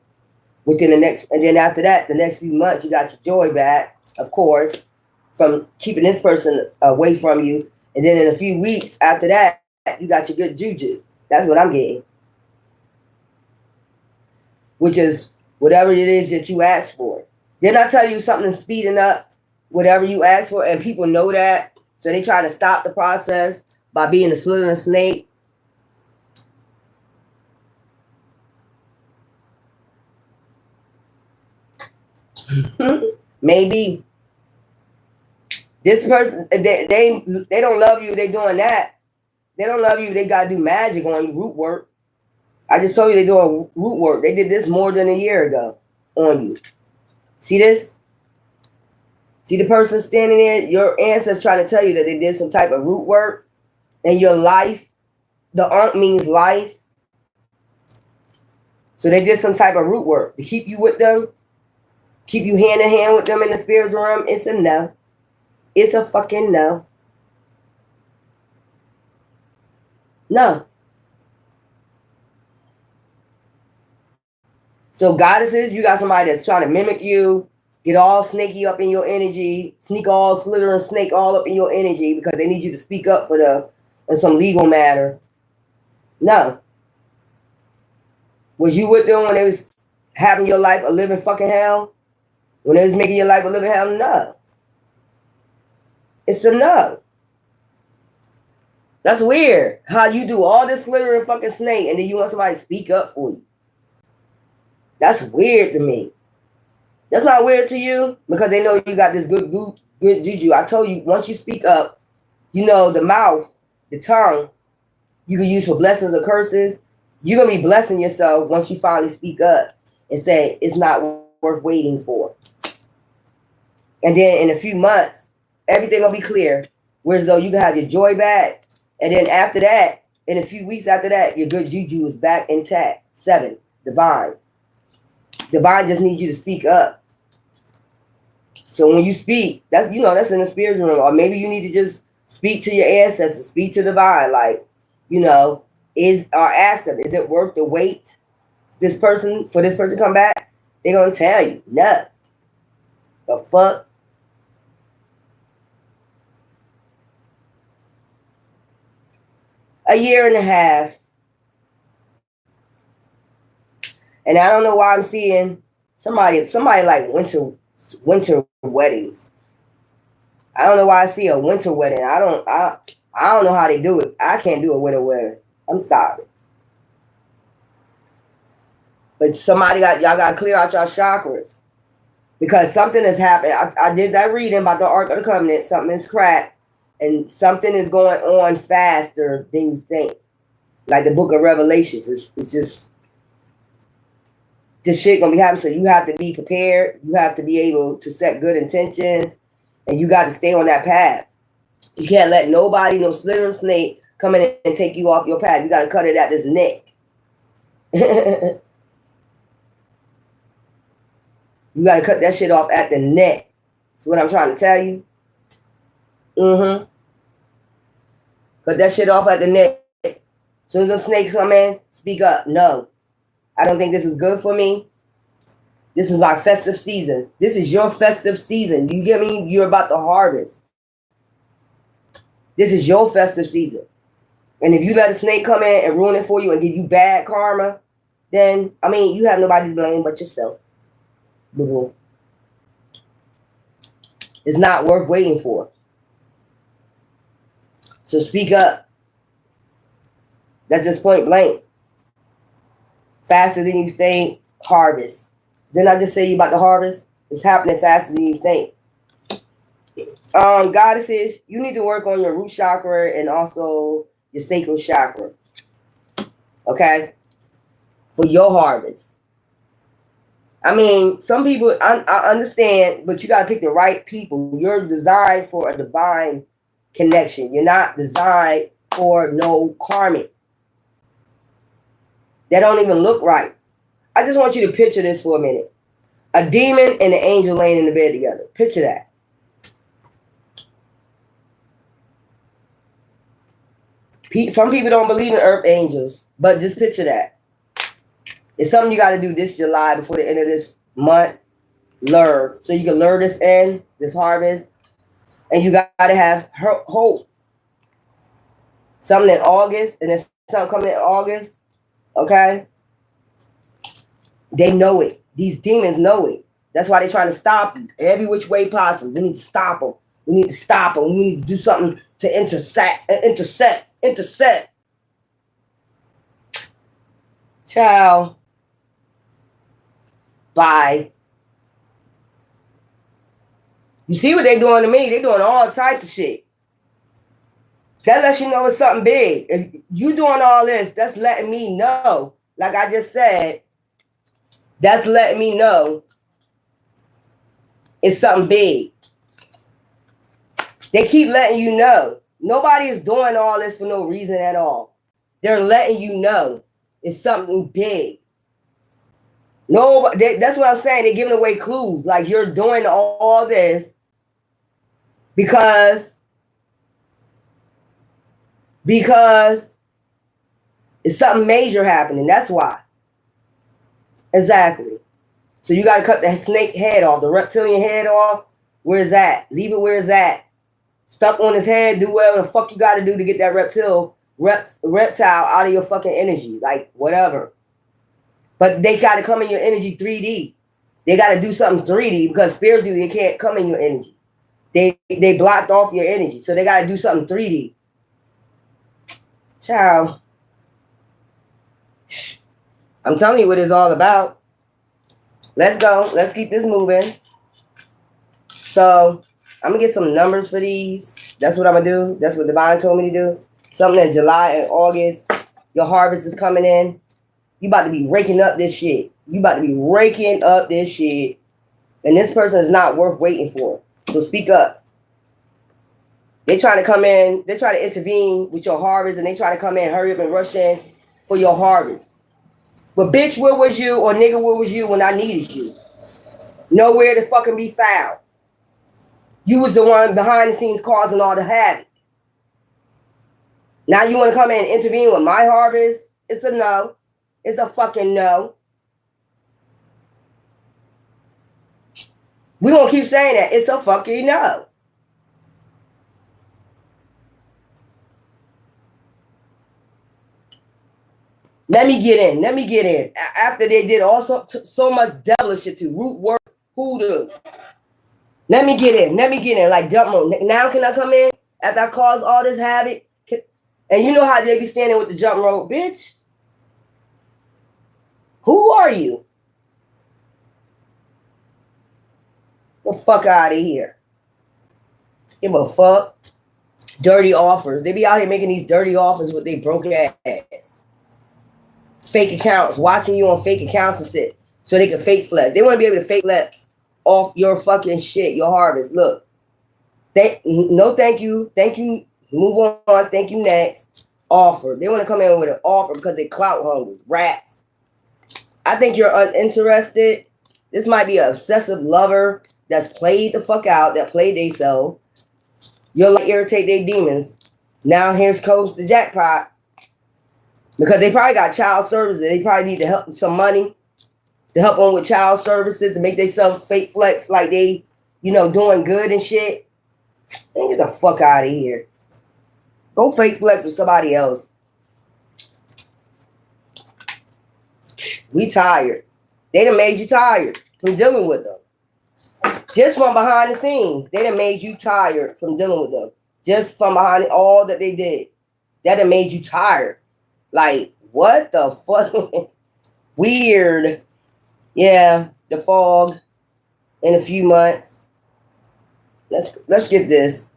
Within the next, and then after that, the next few months, you got your joy back, of course, from keeping this person away from you. And then in a few weeks after that, you got your good juju. That's what I'm getting. Which is whatever it is that you asked for. Didn't I tell you something speeding up whatever you asked for? And people know that. So they try to stop the process by being a slithering snake. Maybe. This person, they don't love you. They doing that. They don't love you. They got to do magic on you, root work. I just told you they doing root work. They did this more than a year ago on you. See this? See the person standing there? Your ancestors trying to tell you that they did some type of root work in your life. The Ankh means life. So they did some type of root work to keep you with them, keep you hand in hand with them in the spiritual realm. It's a no. It's a fucking no. No. So goddesses, you got somebody that's trying to mimic you, get all snaky up in your energy, slither and snake all up in your energy because they need you to speak up for them in some legal matter. No. Was you with them when they was having your life a living fucking hell? When they was making your life a living hell? No. It's a no. That's weird. How you do all this slither and fucking snake and then you want somebody to speak up for you. That's weird to me. That's not weird to you because they know you got this good juju. I told you, once you speak up, you know, the mouth, the tongue, you can use for blessings or curses. You're going to be blessing yourself once you finally speak up and say it's not worth waiting for. And then in a few months, everything will be clear. Whereas though you can have your joy back. And then after that, in a few weeks after that, your good juju is back intact. 7, divine. Divine just needs you to speak up. So when you speak, that's, you know, that's in the spiritual realm. Or maybe you need to just speak to your ancestors, speak to divine. Like, you know, ask them, is it worth the wait for this person to come back? They're going to tell you, no. The fuck? A year and a half. And I don't know why I'm seeing somebody like winter weddings. I don't know why I see a winter wedding. I don't know how they do it. I can't do a winter wedding. I'm sorry. But y'all gotta clear out your chakras. Because something has happened. I did that reading about the Ark of the Covenant. Something is cracked. And something is going on faster than you think. Like the book of Revelations. It's just this shit gonna be happening. So you have to be prepared. You have to be able to set good intentions. And you got to stay on that path. You can't let nobody, no slithering snake, come in and take you off your path. You got to cut it at this neck. You got to cut that shit off at the neck. That's what I'm trying to tell you. Cut that shit off at the neck. As soon as them snakes come in, speak up. No, I don't think this is good for me. This is my festive season. This is your festive season. You get me? You're about to harvest. This is your festive season. And if you let a snake come in and ruin it for you and give you bad karma, then, I mean, you have nobody to blame but yourself. Boo-boo. It's not worth waiting for. So speak up. That's just point blank. Faster than you think, harvest. Didn't I just say you about to harvest? It's happening faster than you think. Goddesses, you need to work on your root chakra and also your sacral chakra. Okay? For your harvest. I mean, some people, I understand, but you got to pick the right people. You're designed for a divine connection. You're not designed for no karmic. That don't even look right. I just want you to picture this for a minute. A demon and an angel laying in the bed together. Picture that. Some people don't believe in earth angels, but just picture that. It's something you got to do this July before the end of this month. Lure. So you can lure this in, this harvest. And you got to have hope. Something in August, and there's something coming in August. Okay? They know it. These demons know it. That's why they're trying to stop you every which way possible. We need to stop them. We need to stop them. We need to do something to intercept. Ciao. Bye. You see what they're doing to me? They're doing all types of shit. That lets you know it's something big. If you doing all this, that's letting me know, like I just said, that's letting me know it's something big. They keep letting you know. Nobody is doing all this for no reason at all. They're letting you know it's something big. No, that's what I'm saying. They're giving away clues. Like you're doing all this because it's something major happening. That's why. Exactly. So you got to cut the snake head off, the reptilian head off. Where's that? Leave it where it's at. Stuck on his head. Do whatever the fuck you got to do to get that reptile out of your fucking energy. Like, whatever. But they got to come in your energy 3D. They got to do something 3D because spiritually they can't come in your energy. They blocked off your energy. So they got to do something 3D. Ciao. I'm telling you what it's all about. Let's go. Let's keep this moving. So I'm gonna get some numbers for these. That's what I'm gonna do. That's what Divine told me to do. Something in July and August. Your harvest is coming in. You about to be raking up this shit. You about to be raking up this shit. And this person is not worth waiting for. So speak up. They trying to come in. They try to intervene with your harvest, and they try to come in, hurry up and rush in for your harvest. But bitch, where was you, or nigga, where was you when I needed you? Nowhere to fucking be found. You was the one behind the scenes causing all the havoc. Now you want to come in and intervene with my harvest? It's a no. It's a fucking no. We gonna keep saying that. It's a fucking no. Let me get in. Let me get in. After they did so much devilish shit to root work, hoodoo. Let me get in. Let me get in. Like dump mode. Now can I come in after I caused all this havoc? And you know how they be standing with the jump rope, bitch? Who are you? The fuck out of here. Give a fuck. Dirty offers. They be out here making these dirty offers with their broke ass. Fake accounts. Watching you on fake accounts and shit. So they can fake flex. They want to be able to fake flex off your fucking shit, your harvest. Look. No thank you. Thank you. Move on. Thank you next. Offer. They want to come in with an offer because they clout hungry. Rats. I think you're uninterested. This might be an obsessive lover that's played the fuck out, that played they self. You'll like irritate their demons. Now here's comes the jackpot. Because they probably got child services. They probably need to help with some money to help them with child services to make themselves fake flex like they, doing good and shit. Man, get the fuck out of here. Go fake flex with somebody else. We tired. They done made you tired from dealing with them. Just from behind the scenes, they done made you tired from dealing with them. Just from behind all that they did. That done made you tired. Like, what the fuck? Weird. Yeah, the fog in a few months. Let's get this.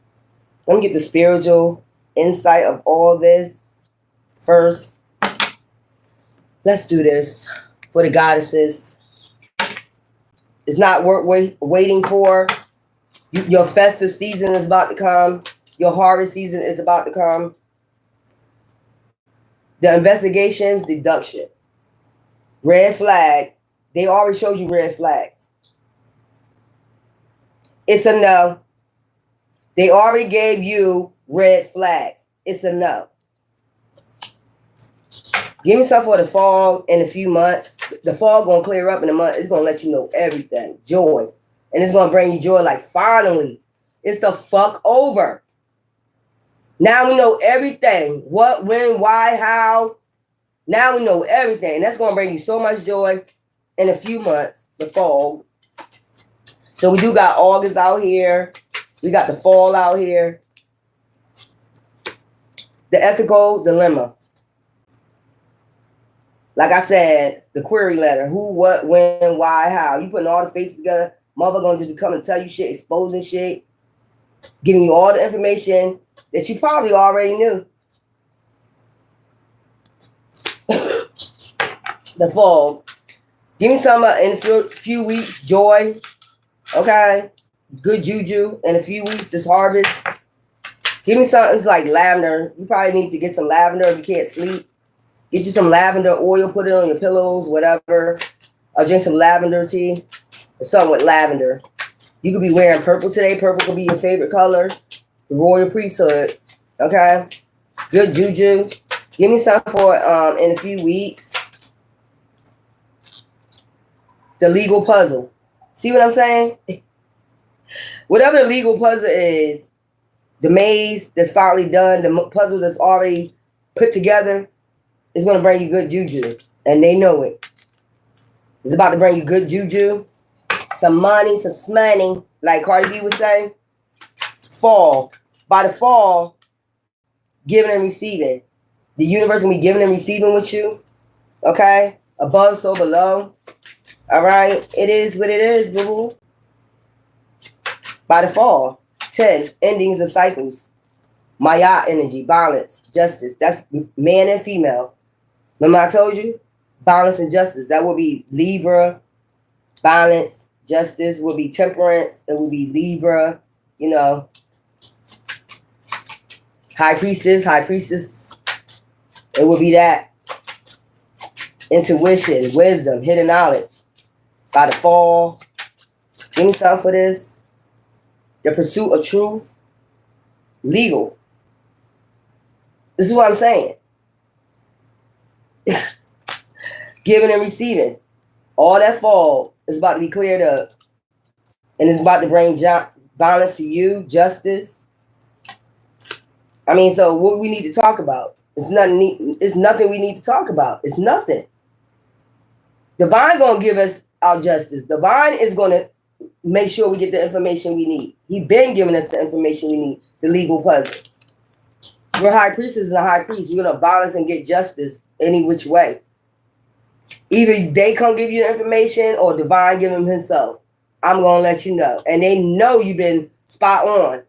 Let me get the spiritual insight of all this first. Let's do this for the goddesses. It's not worth waiting for. Your festive season is about to come. Your harvest season is about to come. The investigations, deduction. Red flag. They already showed you red flags. It's a no. They already gave you red flags. It's a no. Give me something for the fall in a few months. The fall gonna clear up in a month. It's gonna let you know everything. Joy. And it's gonna bring you joy like finally. It's the fuck over. Now we know everything. What, when, why, how. Now we know everything. That's gonna bring you so much joy in a few months. The fall. So we do got August out here. We got the fall out here. The ethical dilemma. Like I said, the query letter. Who, what, when, why, how. You putting all the faces together. Mother gonna just come and tell you shit, exposing shit. Giving you all the information that you probably already knew. The fall. Give me some in a few weeks, joy. Okay. Good juju in a few weeks, this harvest. Give me something like lavender. You probably need to get some lavender if you can't sleep. Get you some lavender oil, put it on your pillows, whatever. Or drink some lavender tea. Or something with lavender. You could be wearing purple today. Purple could be your favorite color. The royal priesthood. Okay? Good juju. Give me something for in a few weeks. The legal puzzle. See what I'm saying? Whatever the legal puzzle is, the maze that's finally done, the puzzle that's already put together, is going to bring you good juju. And they know it. It's about to bring you good juju. Some money, some smoney, like Cardi B would say. Fall. By the fall, giving and receiving. The universe will be giving and receiving with you. Okay? Above, so below. All right, it is what it is, boo. By the fall, 10 endings of cycles. Maya energy, balance, justice. That's man and female. Remember I told you? Balance and justice. That will be Libra. Balance, justice will be temperance. It will be Libra. You know, high priestess. It will be that. Intuition, wisdom, hidden knowledge. By the fall. Give me something for this. The pursuit of truth. Legal. This is what I'm saying. Giving and receiving. All that fall is about to be cleared up. And it's about to bring balance to you, justice. I mean, so what we need to talk about? It's nothing we need to talk about. It's nothing. Divine gonna give us our justice. Divine is gonna make sure we get the information we need. He been giving us the information we need, the legal puzzle. We're high priestess and a high priest. We're gonna balance and get justice any which way. Either they come give you the information or divine give him himself. I'm gonna let you know. And they know you've been spot on.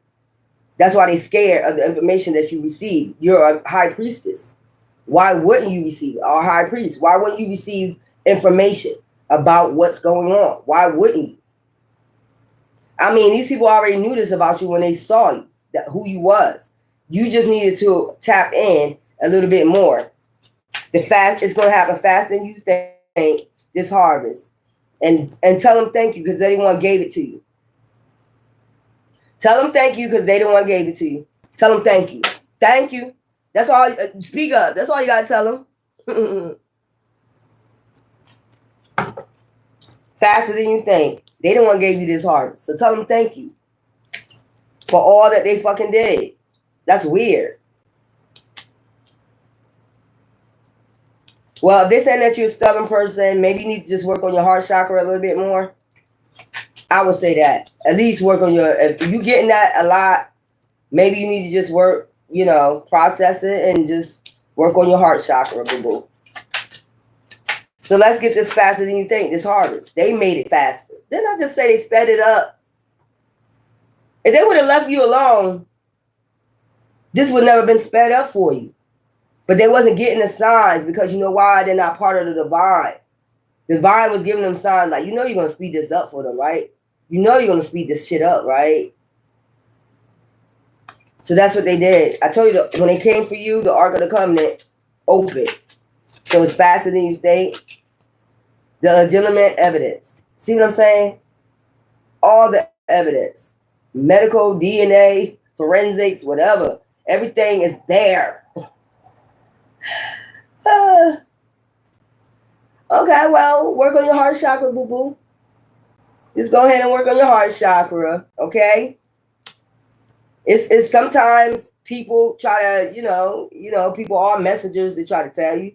That's why they scared of the information that you receive. You're a high priestess. Why wouldn't you receive it? Or high priest? Why wouldn't you receive information about what's going on? Why wouldn't you? I mean, these people already knew this about you when they saw you, that who you was. You just needed to tap in a little bit more. The fast is going to happen faster than you think this harvest. And tell them thank you because they the one gave it to you. Tell them thank you because they the one gave it to you. Tell them thank you. Thank you. That's all. Speak up. That's all you got to tell them. Faster than you think. They the one gave you this harvest. So tell them thank you for all that they fucking did. That's weird. Well, if they're saying that you're a stubborn person, maybe you need to just work on your heart chakra a little bit more. I would say that. At least work on your, if you're getting that a lot, maybe you need to just work, process it and just work on your heart chakra, boo-boo. So let's get this faster than you think, this harvest. They made it faster. Didn't I just say they sped it up? If they would have left you alone, this would never been sped up for you. But they wasn't getting the signs because you know why? They're not part of the divine. Divine was giving them signs like, you're going to speed this up for them, right? You're going to speed this shit up, right? So that's what they did. I told you that when they came for you, the Ark of the Covenant opened. So it's faster than you think. The legitimate evidence. See what I'm saying? All the evidence. Medical, DNA, forensics, whatever. Everything is there. Okay, well, work on your heart chakra, boo-boo. Just go ahead and work on your heart chakra, okay? It's sometimes people try to, people are messengers. They try to tell you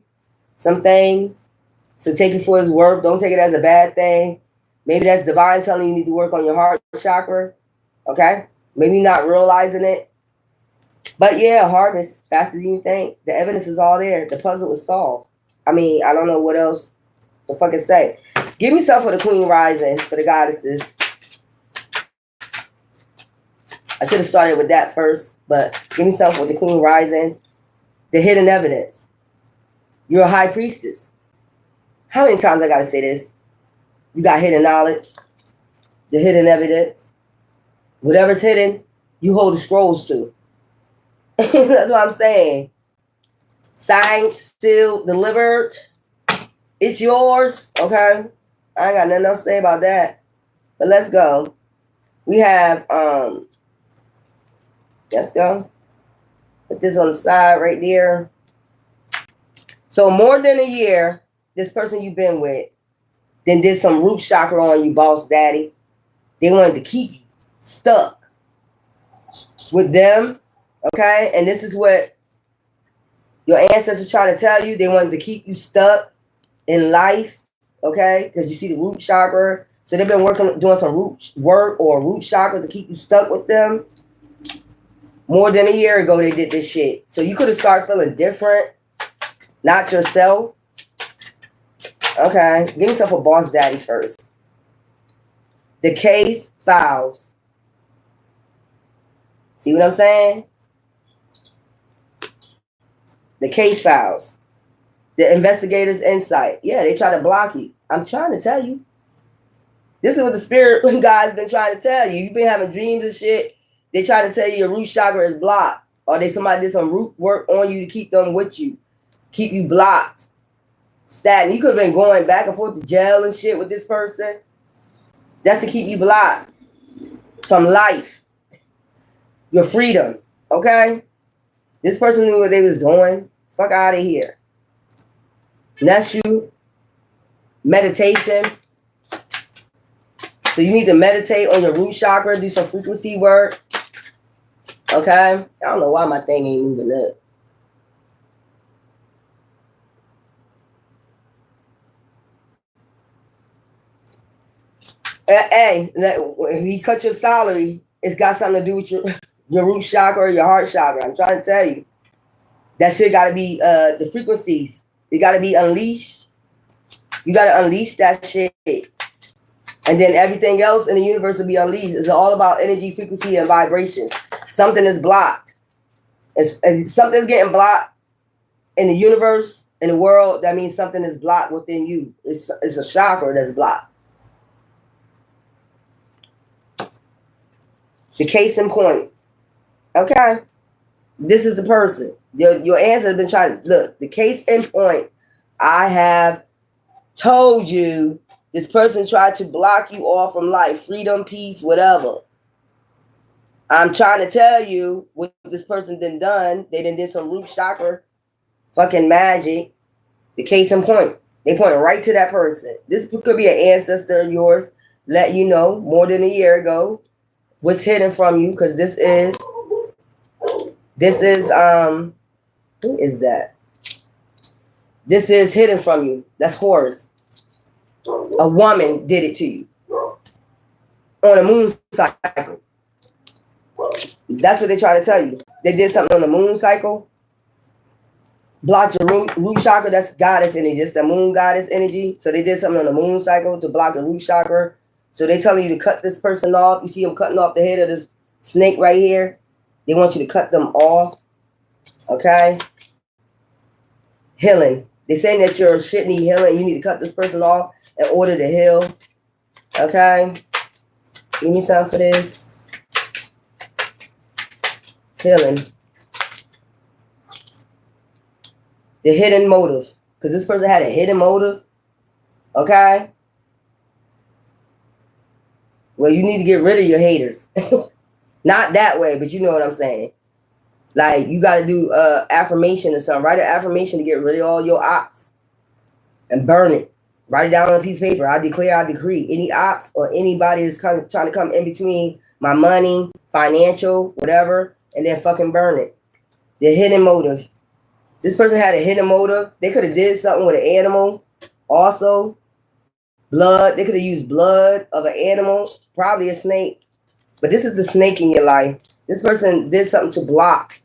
some things. So take it for its worth. Don't take it as a bad thing. Maybe that's divine telling you need to work on your heart chakra, okay? Maybe not realizing it. But yeah, harvest, faster than you think. The evidence is all there. The puzzle was solved. I mean, I don't know what else to fucking say. Give me some for the Queen Rising, for the goddesses. I should have started with that first, but give me something with the Queen Rising. The hidden evidence. You're a high priestess. How many times I got to say this? You got hidden knowledge, the hidden evidence. Whatever's hidden, you hold the scrolls to. That's what I'm saying. Signed, still delivered. It's yours. Okay. I ain't got nothing else to say about that. But let's go. We have, let's go. Put this on the side right there. So more than a year, this person you've been with then did some root chakra on you, boss daddy. They wanted to keep you stuck with them. Okay, and this is what your ancestors try to tell you. They wanted to keep you stuck in life, okay? Because you see the root chakra. So they've been doing some root work or root chakra to keep you stuck with them. More than a year ago, they did this shit. So you could have started feeling different, not yourself. Okay, give me some for Boss Daddy first. The case files. See what I'm saying? The case files. The investigator's insight. Yeah, they try to block you. I'm trying to tell you. This is what the spirit guy's been trying to tell you. You've been having dreams and shit. They try to tell you your root chakra is blocked. Or somebody did some root work on you to keep them with you. Keep you blocked. Statin. You could have been going back and forth to jail and shit with this person. That's to keep you blocked from life. Your freedom. Okay? This person knew what they was doing. Fuck out of here. And that's you. Meditation. So you need to meditate on your root chakra, do some frequency work. Okay? I don't know why my thing ain't moving up. Hey, when he cut your salary, it's got something to do with your root chakra or your heart chakra. I'm trying to tell you. That shit got to be, the frequencies, it got to be unleashed. You got to unleash that shit. And then everything else in the universe will be unleashed. It's all about energy, frequency, and vibration. Something is blocked. If something's getting blocked in the universe, in the world, that means something is blocked within you. It's a chakra that's blocked. The case in point. Okay. This is the person. Your answer has been trying to look. The case in point. I have told you this person tried to block you off from life, freedom, peace, whatever. I'm trying to tell you what this person done. They did some root chakra fucking magic. The case in point. They point right to that person. This could be an ancestor of yours. Let you know more than a year ago what's hidden from you, because this is who is that? This is hidden from you. That's Horus. A woman did it to you on a moon cycle. That's what they try to tell you. They did something on the moon cycle. Blocked your root chakra. That's goddess energy. It's the moon goddess energy. So they did something on the moon cycle to block the root chakra. So they telling you to cut this person off. You see them cutting off the head of this snake right here. They want you to cut them off. Okay? Healing. They're saying that your shit need healing. You need to cut this person off in order to heal. Okay? Give me something for this. Healing. The hidden motive. Because this person had a hidden motive. Okay? Well, you need to get rid of your haters. Not that way, but you know what I'm saying. Like, you got to do affirmation or something. Write an affirmation to get rid of all your ops. And burn it. Write it down on a piece of paper. I declare, I decree. Any ops or anybody that's trying to come in between my money, financial, whatever, and then fucking burn it. The hidden motive. This person had a hidden motive. They could have did something with an animal. Also, blood. They could have used blood of an animal. Probably a snake. But this is the snake in your life. This person did something to block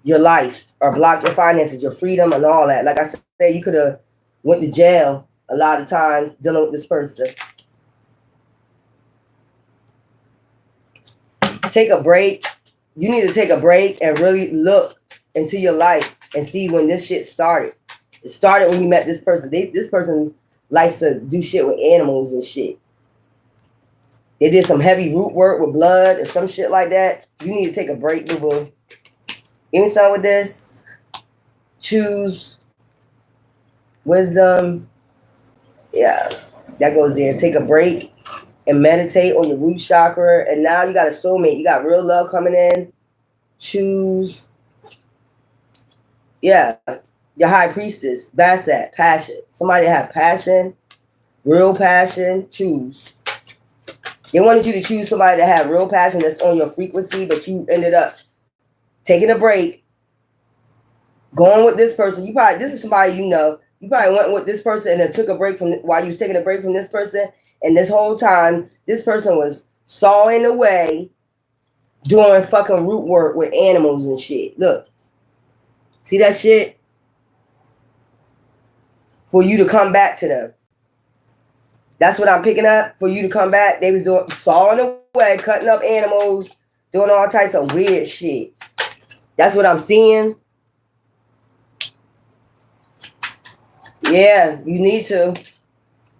your life or block your finances, your freedom, and all that. Like I said, you could have went to jail a lot of times dealing with this person. Take a break. You need to take a break and really look into your life and see when this shit started. It started when you met this person. This person likes to do shit with animals and shit. They did some heavy root work with blood or some shit like that. You need to take a break, boo-boo. Give me some with this. Choose wisdom. Yeah, that goes there. Take a break and meditate on your root chakra. And now you got a soulmate. You got real love coming in. Choose. Yeah, your high priestess. That's that. Passion. Somebody have passion. Real passion. Choose. They wanted you to choose somebody that had real passion that's on your frequency, but you ended up taking a break, going with this person. This is somebody you know. You probably went with this person and then took a break while you was taking a break from this person. And this whole time, this person was sawing away, doing fucking root work with animals and shit. Look. See that shit? for you to come back to them. That's what I'm picking up. For you to come back, they was doing sawing away, cutting up animals, doing all types of weird shit. That's what I'm seeing. Yeah, you need to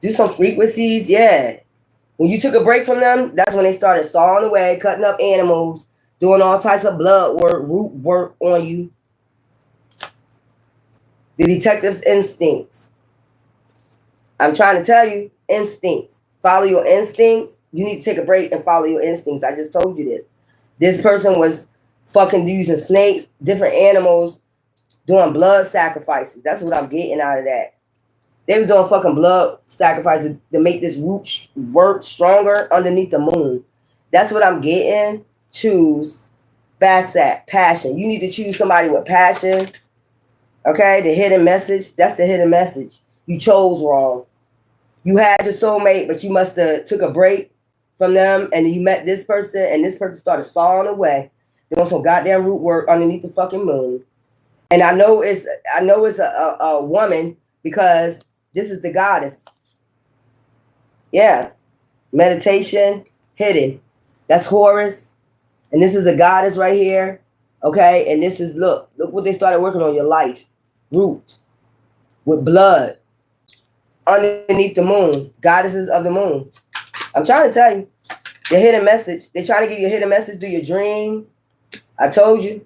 do some frequencies. Yeah. When you took a break from them, that's when they started sawing away, cutting up animals, doing all types of blood work, root work on you. The detective's instincts. I'm trying to tell you, instincts. Follow your instincts. You need to take a break and follow your instincts. I just told you this. This person was fucking using snakes, different animals, doing blood sacrifices. That's what I'm getting out of that. They was doing fucking blood sacrifices to make this root work stronger underneath the moon. That's what I'm getting. Choose. Bassat. Passion. You need to choose somebody with passion. Okay? The hidden message. That's the hidden message. You chose wrong. You had your soulmate, but you must have took a break from them, and then you met this person, and this person started sawing away, doing some goddamn root work underneath the fucking moon. And I know it's a woman because this is the goddess. Yeah. Meditation, hidden. That's Horus. And this is a goddess right here. Okay. And this is, look what they started working on, your life. Root. With blood. Underneath the moon. Goddesses of the moon. I'm trying to tell you. The hidden message. They're trying to give you a hidden message through your dreams. I told you.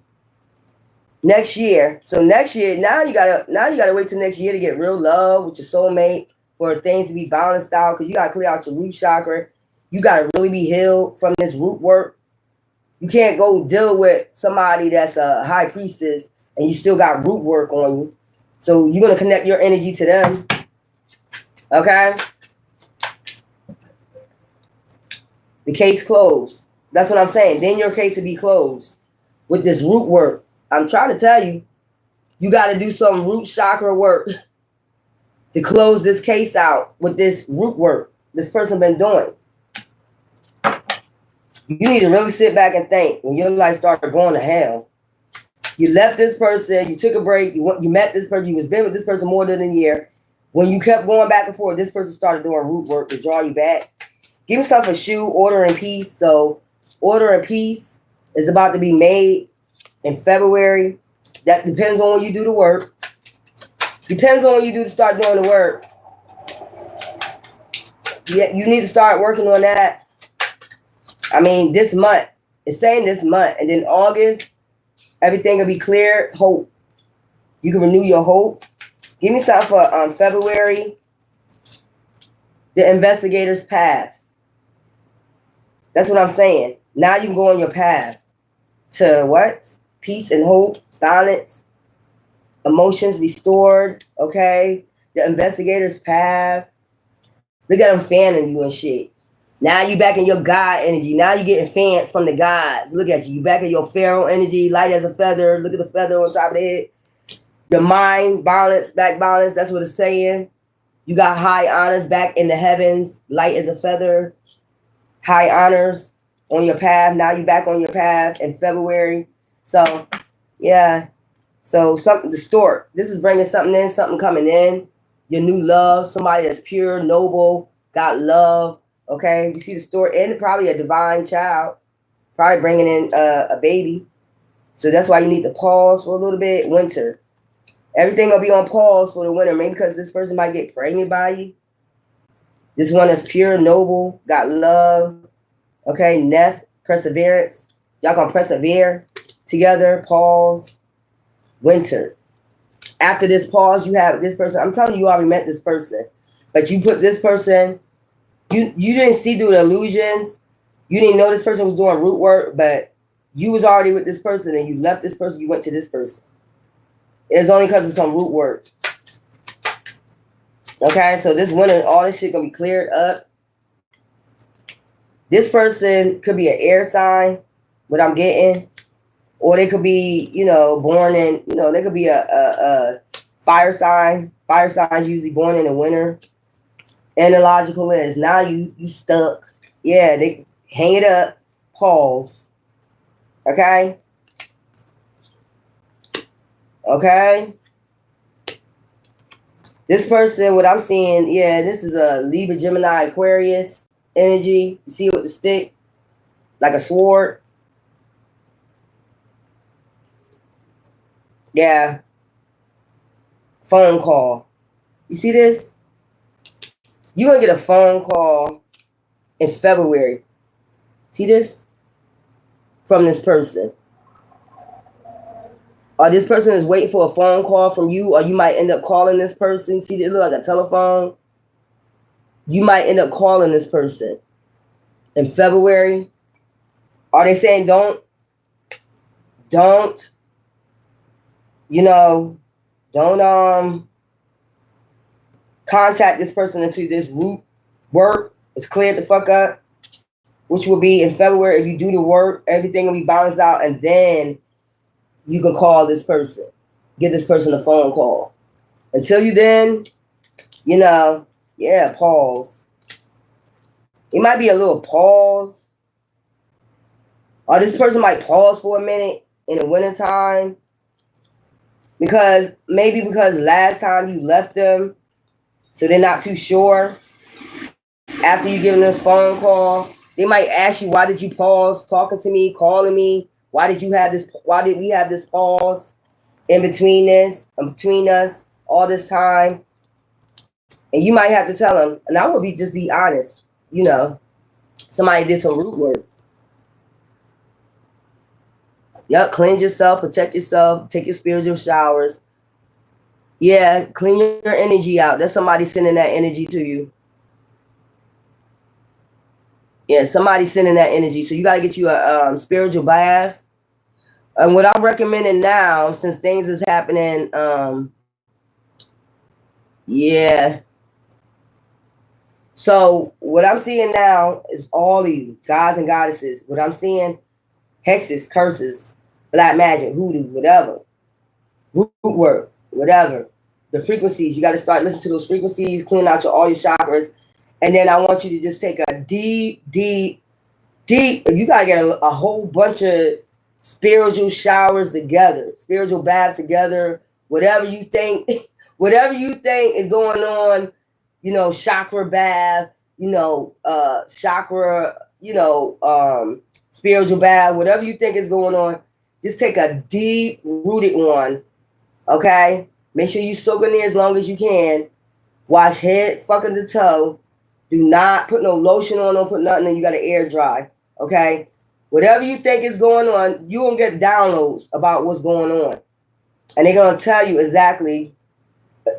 Next year. So next year, now you gotta wait till next year to get real love with your soulmate, for things to be balanced out, because you gotta clear out your root chakra. You gotta really be healed from this root work. You can't go deal with somebody that's a high priestess and you still got root work on you. So you're gonna connect your energy to them. Okay? The case closed. That's what I'm saying. Then your case will be closed with this root work. I'm trying to tell you, you got to do some root chakra work to close this case out with this root work this person been doing. You need to really sit back and think when your life started going to hell. You left this person, you took a break, you met this person, you was been with this person more than a year. When you kept going back and forth, this person started doing root work to draw you back. Give yourself a shoe, order in peace. So order in peace is about to be made in February. That depends on when you do the work. Depends on when you do to start doing the work. Yeah, you need to start working on that. I mean, this month. It's saying this month. And then August, everything will be clear. Hope. You can renew your hope. Give me something for February. The investigator's path. That's what I'm saying. Now you can go on your path to what? Peace and hope, balance, emotions restored, okay? The investigator's path. Look at them fanning you and shit. Now you back in your God energy. Now you getting fanned from the gods. Look at you. You back in your pharaoh energy, light as a feather. Look at the feather on top of the head. Your mind, balance, back balance. That's what it's saying. You got high honors back in the heavens, light as a feather. High honors on your path. Now you back on your path in February. So, yeah. So something, the stork. This is bringing something in, something coming in. Your new love, somebody that's pure, noble, got love. Okay, you see the stork, and probably a divine child, probably bringing in a baby. So that's why you need to pause for a little bit. Winter, everything will be on pause for the winter. Maybe because this person might get pregnant by you. This one is pure, noble, got love. Okay, Neth, perseverance. Y'all gonna persevere together. Pause. Winter. After this pause, you have this person. I'm telling you, you already met this person, but you put this person. You didn't see through the illusions. You didn't know this person was doing root work, but you was already with this person and you left this person. You went to this person. It's only because of some root work. Okay, so this winter, all this shit gonna be cleared up. This person could be an air sign, what I'm getting, or they could be, born in, they could be a fire sign. Fire signs usually born in the winter. Analogical is now you stuck. Yeah, they hang it up, pause. Okay. Okay. This person, what I'm seeing, yeah, this is a Libra, Gemini, Aquarius energy. You see with the stick, like a sword. Yeah. Phone call. You see this? You're going to get a phone call in February. See this? From this person. Or this person is waiting for a phone call from you, or you might end up calling this person. See, it look like a telephone. You might end up calling this person in February. Are they saying don't, you know, don't contact this person until this root work is cleared the fuck up, which will be in February. If you do the work, everything will be balanced out, and then you can call this person, get this person a phone call. Until you then, you know, yeah, pause. It might be a little pause. Or this person might pause for a minute in the wintertime. Because last time you left them, so they're not too sure. After you give them this phone call, they might ask you, why did you pause talking to me, calling me? Why did we have this pause in between us all this time? And you might have to tell them, and I will just be honest, you know, somebody did some root work. Yep, cleanse yourself, protect yourself, take your spiritual showers. Yeah, clean your energy out. That's somebody sending that energy to you. Yeah, somebody's sending that energy. So you got to get you a spiritual bath. And what I'm recommending now, since things is happening, yeah. So what I'm seeing now is all these gods and goddesses. What I'm seeing, hexes, curses, black magic, hoodoo, whatever, root work, whatever. The frequencies, you got to start listening to those frequencies, clean out all your chakras. And then I want you to just take a deep, you got to get a whole bunch of spiritual showers together, spiritual baths together, whatever you think is going on, you know, chakra bath, you know, chakra, you know, spiritual bath, whatever you think is going on, just take a deep rooted one, okay? Make sure you soak in there as long as you can. Wash head fucking to toe. Do not put no lotion on, don't put nothing in, you got to air dry, okay? Whatever you think is going on, you won't get downloads about what's going on. And they're going to tell you exactly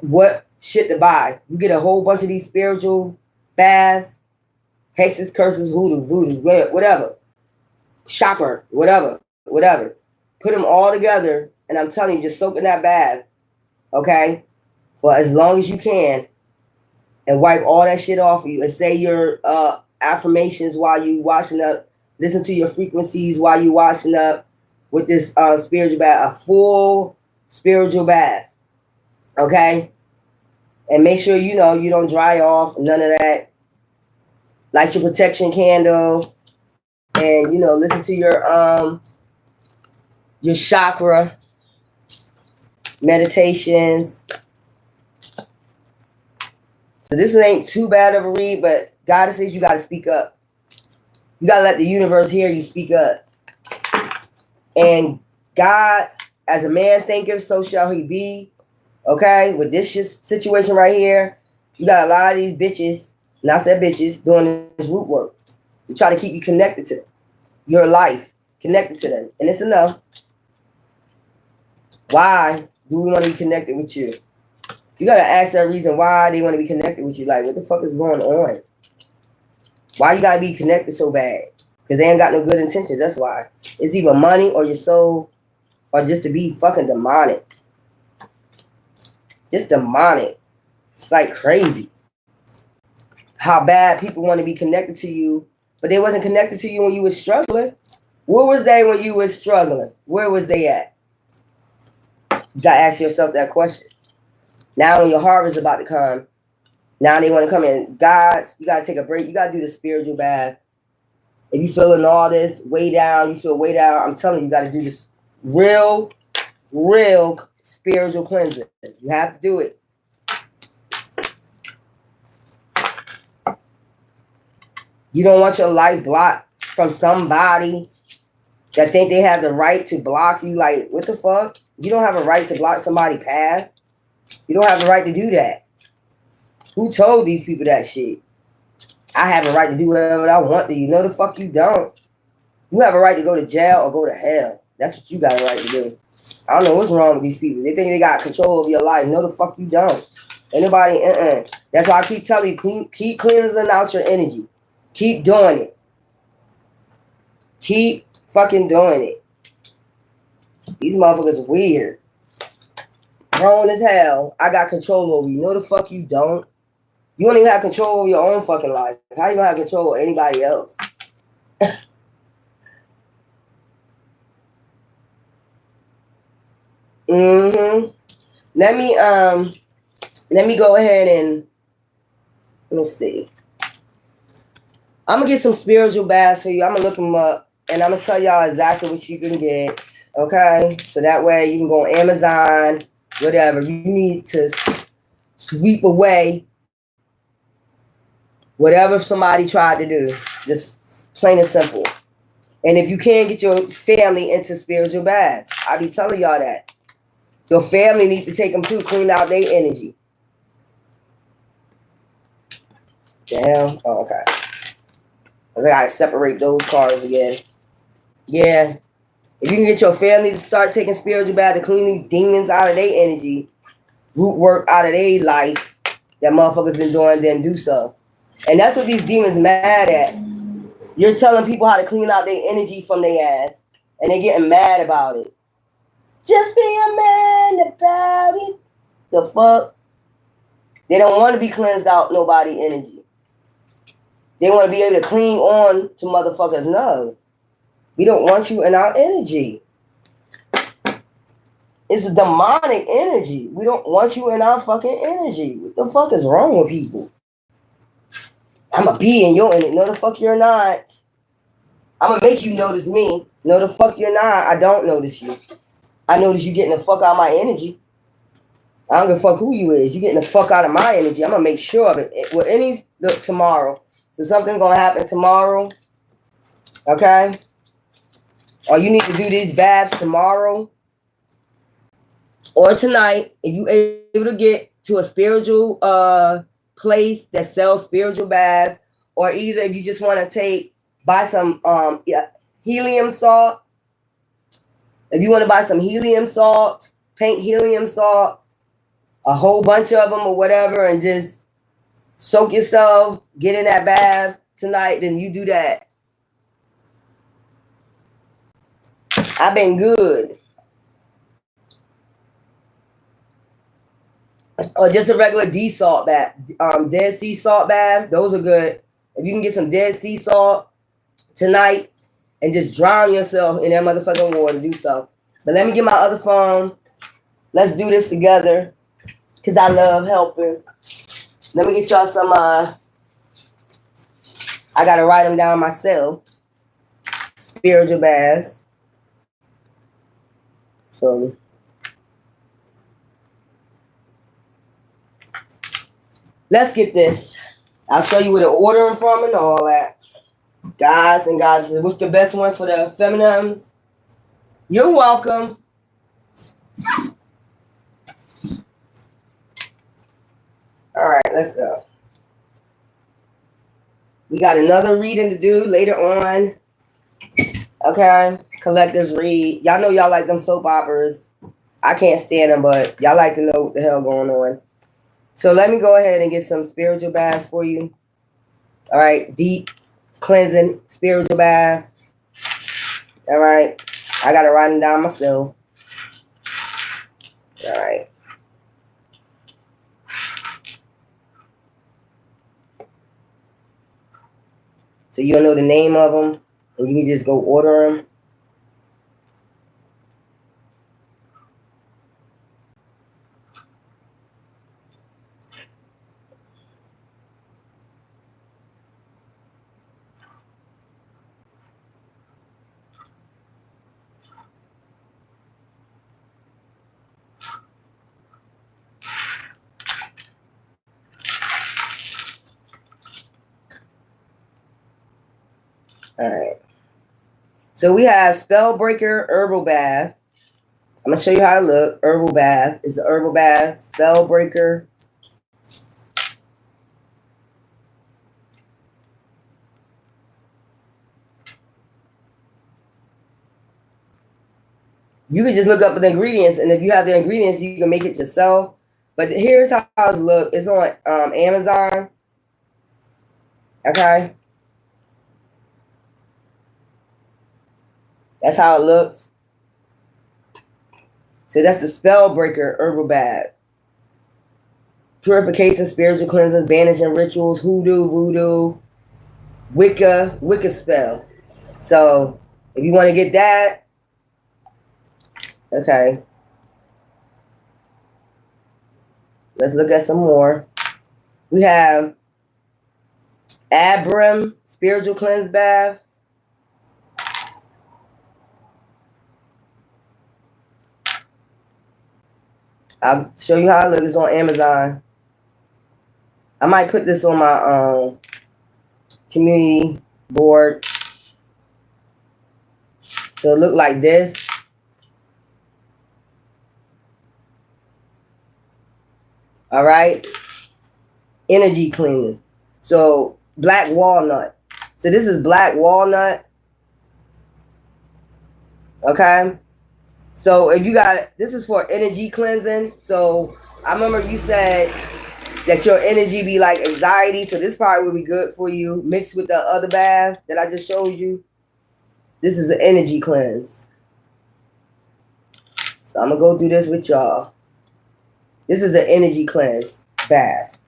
what shit to buy. You get a whole bunch of these spiritual baths, hexes, curses, hoodoo, voodoo, whatever. Chakra, whatever. Put them all together, and I'm telling you, just soak in that bath, okay? For as long as you can, and wipe all that shit off of you, and say your affirmations while you washing up. Listen to your frequencies while you washing up with this spiritual bath, a full spiritual bath, okay? And make sure, you know, you don't dry off, none of that. Light your protection candle, and, you know, listen to your chakra meditations. So this ain't too bad of a read, but goddesses, you got to speak up. You got to let the universe hear you speak up. And God, as a man thinketh, so shall he be. Okay? With this situation right here, you got a lot of these bitches, and I said bitches, doing this root work to try to keep you connected to them. Your life, connected to them. And it's enough. Why do we want to be connected with you? You got to ask that reason why they want to be connected with you. Like, what the fuck is going on? Why you got to be connected so bad? Because they ain't got no good intentions. That's why. It's either money or your soul, or just to be fucking demonic. Just demonic. It's like crazy. How bad people want to be connected to you, but they wasn't connected to you when you was struggling. Where was they when you was struggling? Where was they at? You got to ask yourself that question. Now when your harvest is about to come, now they want to come in. Guys, you got to take a break. You got to do the spiritual bath. If you feeling all this way down, you feel way down, I'm telling you, you got to do this real spiritual cleansing. You have to do it. You don't want your life blocked from somebody that think they have the right to block you. Like, what the fuck? You don't have a right to block somebody's path. You don't have the right to do that. Who told these people that shit? I have a right to do whatever I want to you. No, the fuck you don't. You have a right to go to jail or go to hell. That's what you got a right to do. I don't know what's wrong with these people. They think they got control of your life. No, the fuck you don't. Anybody, That's why I keep telling you, keep cleansing out your energy. Keep doing it. Keep fucking doing it. These motherfuckers weird. Grown as hell. I got control over you. No, the fuck you don't. You don't even have control over your own fucking life. How you gonna have control over anybody else? Mm-hmm. Let me go ahead and let me see. I'm gonna get some spiritual baths for you. I'm gonna look them up and I'm gonna tell y'all exactly what you can get. Okay, so that way you can go on Amazon, whatever. You need to sweep away whatever somebody tried to do. Just plain and simple. And if you can't get your family into spiritual baths, I be telling y'all that. Your family needs to take them too, clean out their energy. Damn. Oh, okay. I gotta separate those cards again. Yeah. If you can get your family to start taking spiritual baths to clean these demons out of their energy, root work out of their life that motherfuckers been doing, then do so. And that's what these demons mad at. You're telling people how to clean out their energy from their ass, and they getting mad about it. Just be a man about it. The fuck? They don't want to be cleansed out nobody energy. They want to be able to cling on to motherfuckers. No. We don't want you in our energy. It's a demonic energy. We don't want you in our fucking energy. What the fuck is wrong with people? I'm going to be in your energy. No, the fuck you're not. I'm going to make you notice me. No, the fuck you're not. I don't notice you. I notice you getting the fuck out of my energy. I don't give a fuck who you is. You getting the fuck out of my energy. I'm going to make sure of it. With any, look, tomorrow. So something's going to happen tomorrow. Okay? Or you need to do these baths tomorrow. Or tonight. If you able to get to a spiritual place that sells spiritual baths. Or either if you just want to buy some helium salt. If you want to buy some helium salts, paint helium salt, a whole bunch of them or whatever, and just soak yourself, get in that bath tonight, then you do that. I've been good. Or just a regular salt bath, Dead Sea salt bath. Those are good. If you can get some Dead Sea salt tonight and just drown yourself in that motherfucking water, do so. But let me get my other phone. Let's do this together because I love helping. Let me get y'all some, I got to write them down myself. Spiritual baths. So, let's get this. I'll show you where to order them from and all that. Guys and goddesses, what's the best one for the feminines? You're welcome. All right, let's go. We got another reading to do later on. Okay, collectors read. Y'all know y'all like them soap operas. I can't stand them, but y'all like to know what the hell going on. So let me go ahead and get some spiritual baths for you. All right, deep cleansing spiritual baths. All right, I got to write them down myself. All right. So you'll know the name of them, and you can just go order them. All right. So we have Spellbreaker Herbal Bath. I'm gonna show you how it look. Herbal Bath. It's an herbal bath. Spellbreaker. You can just look up the ingredients, and if you have the ingredients, you can make it yourself. But here's how it looks. It's on Amazon. Okay. That's how it looks. So that's the Spellbreaker Herbal Bath. Purification, spiritual cleansing, banishing rituals, hoodoo, voodoo, Wicca spell. So if you want to get that, okay. Let's look at some more. We have Abram Spiritual Cleanse Bath. I'll show you how it looks. It's on Amazon. I might put this on my community board. So it look like this. All right. Energy cleaners. So black walnut. So this is black walnut. Okay. So if you got, this is for energy cleansing. So I remember you said that your energy be like anxiety. So this probably would be good for you mixed with the other bath that I just showed you. This is an energy cleanse. So I'm going to go through this with y'all. This is an energy cleanse bath.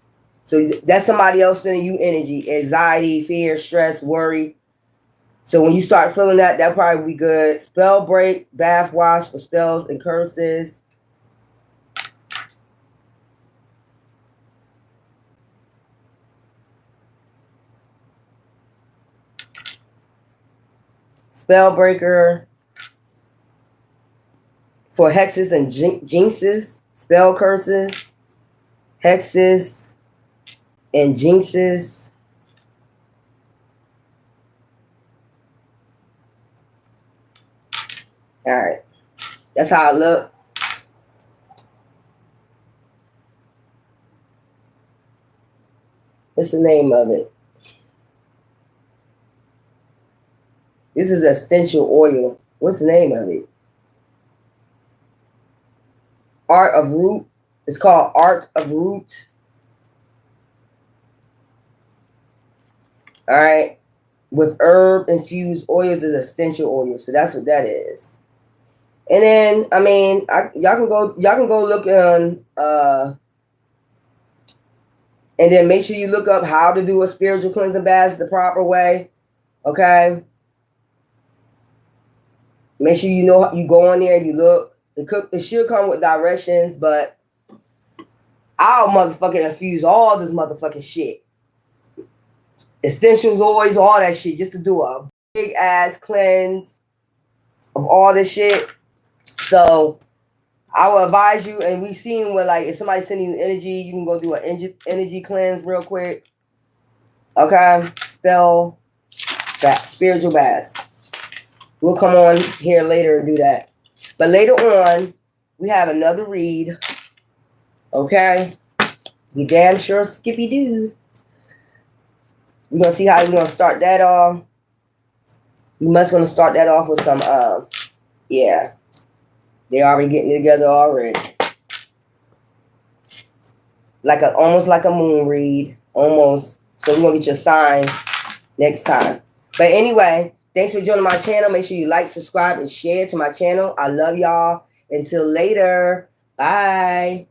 So that's somebody else sending you energy, anxiety, fear, stress, worry. So when you start feeling that, that'll probably be good. Spell break, bath wash for spells and curses. Spellbreaker for hexes and jinxes, spell curses, hexes and jinxes. All right, that's how it look. What's the name of it? This is essential oil. What's the name of it? Art of Root. It's called Art of Root. All right. With herb infused oils is essential oil. So that's what that is. And then, I mean, y'all can go look on and then make sure you look up how to do a spiritual cleansing bath the proper way. Okay. Make sure you know you go on there and you look. It should come with directions, but I'll motherfucking infuse all this motherfucking shit. Essentials oils, all that shit, just to do a big ass cleanse of all this shit. So I will advise you, and we've seen where like if somebody's sending you energy, you can go do an energy cleanse real quick. Okay, spell bath, spiritual baths. We'll come on here later and do that. But later on, we have another read. Okay? We damn sure skippy do. We're going to see how we're going to start that off. We must going to start that off with some, yeah. They already getting together already. Almost like a moon read. Almost. So we're going to get your signs next time. But anyway, thanks for joining my channel. Make sure you like, subscribe, and share to my channel. I love y'all. Until later. Bye.